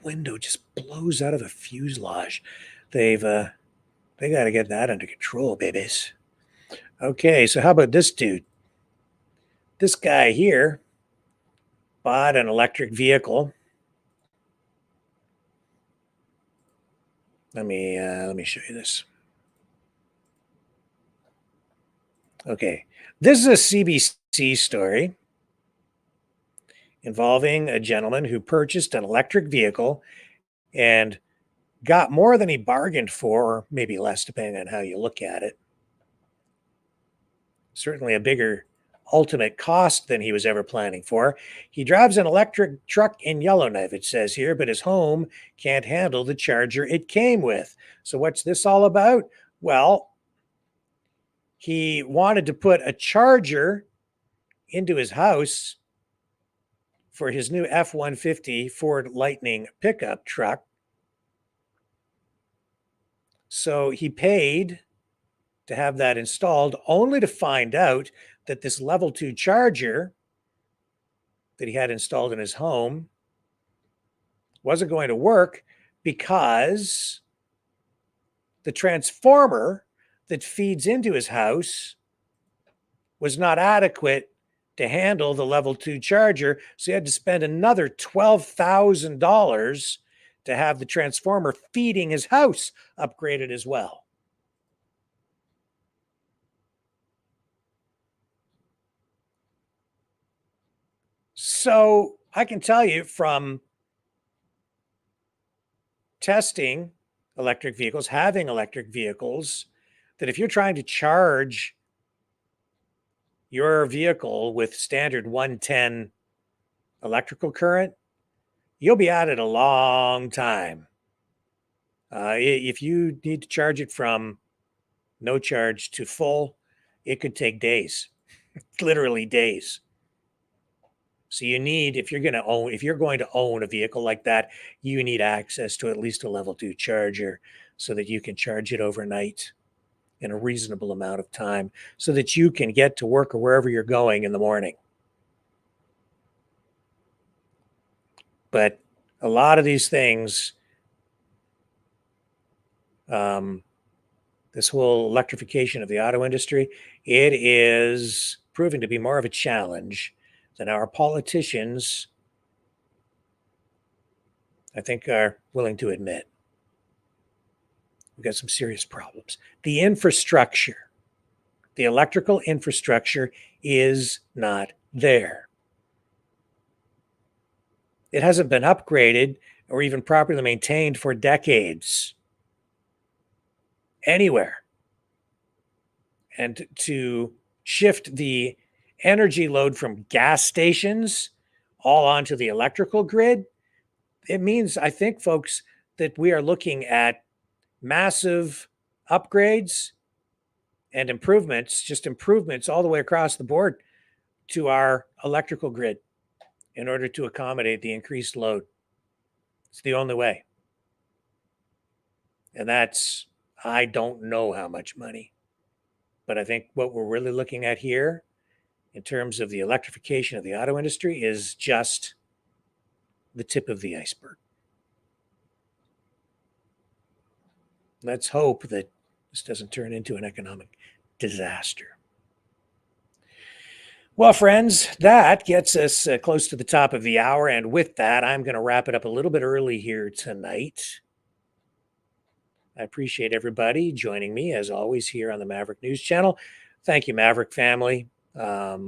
window just blows out of a fuselage? They got to get that under control, babies. Okay, so how about this dude? This guy here bought an electric vehicle. Let me show you this. Okay, this is a CBC story involving a gentleman who purchased an electric vehicle and got more than he bargained for, or maybe less, depending on how you look at it. Certainly a bigger ultimate cost than he was ever planning for. He drives an electric truck in Yellowknife, it says here, but his home can't handle the charger it came with. So what's this all about? Well, he wanted to put a charger into his house for his new F-150 Ford Lightning pickup truck. So he paid to have that installed, only to find out that this level 2 charger that he had installed in his home wasn't going to work because the transformer that feeds into his house was not adequate to handle the level 2 charger. So he had to spend another $12,000 to have the transformer feeding his house upgraded as well. So I can tell you from testing electric vehicles, having electric vehicles, that if you're trying to charge your vehicle with standard 110 electrical current, you'll be at it a long time. If you need to charge it from no charge to full, it could take days, literally days. So you need, if you're going to own a vehicle like that, you need access to at least a level 2 charger so that you can charge it overnight in a reasonable amount of time so that you can get to work or wherever you're going in the morning. But a lot of these things, this whole electrification of the auto industry, it is proving to be more of a challenge than our politicians, I think, are willing to admit. We've got some serious problems. The infrastructure, the electrical infrastructure is not there. It hasn't been upgraded or even properly maintained for decades anywhere. And to shift the energy load from gas stations all onto the electrical grid, it means, I think, folks, that we are looking at massive upgrades and improvements, just improvements all the way across the board to our electrical grid in order to accommodate the increased load. It's the only way. And that's, I don't know how much money, but I think what we're really looking at here in terms of the electrification of the auto industry is just the tip of the iceberg. Let's hope that this doesn't turn into an economic disaster. Well, friends, that gets us close to the top of the hour. And with that, I'm going to wrap it up a little bit early here tonight. I appreciate everybody joining me, as always, here on the Maverick News Channel. Thank you, Maverick family. A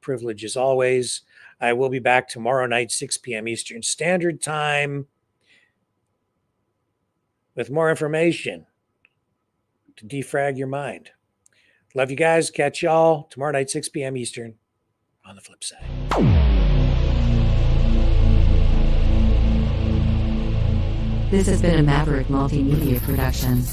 privilege as always. I will be back tomorrow night, 6 p.m. Eastern Standard Time, with more information to defrag your mind. Love you guys. Catch y'all tomorrow night, 6 p.m. Eastern, on the flip side. This has been a Maverick Multimedia production.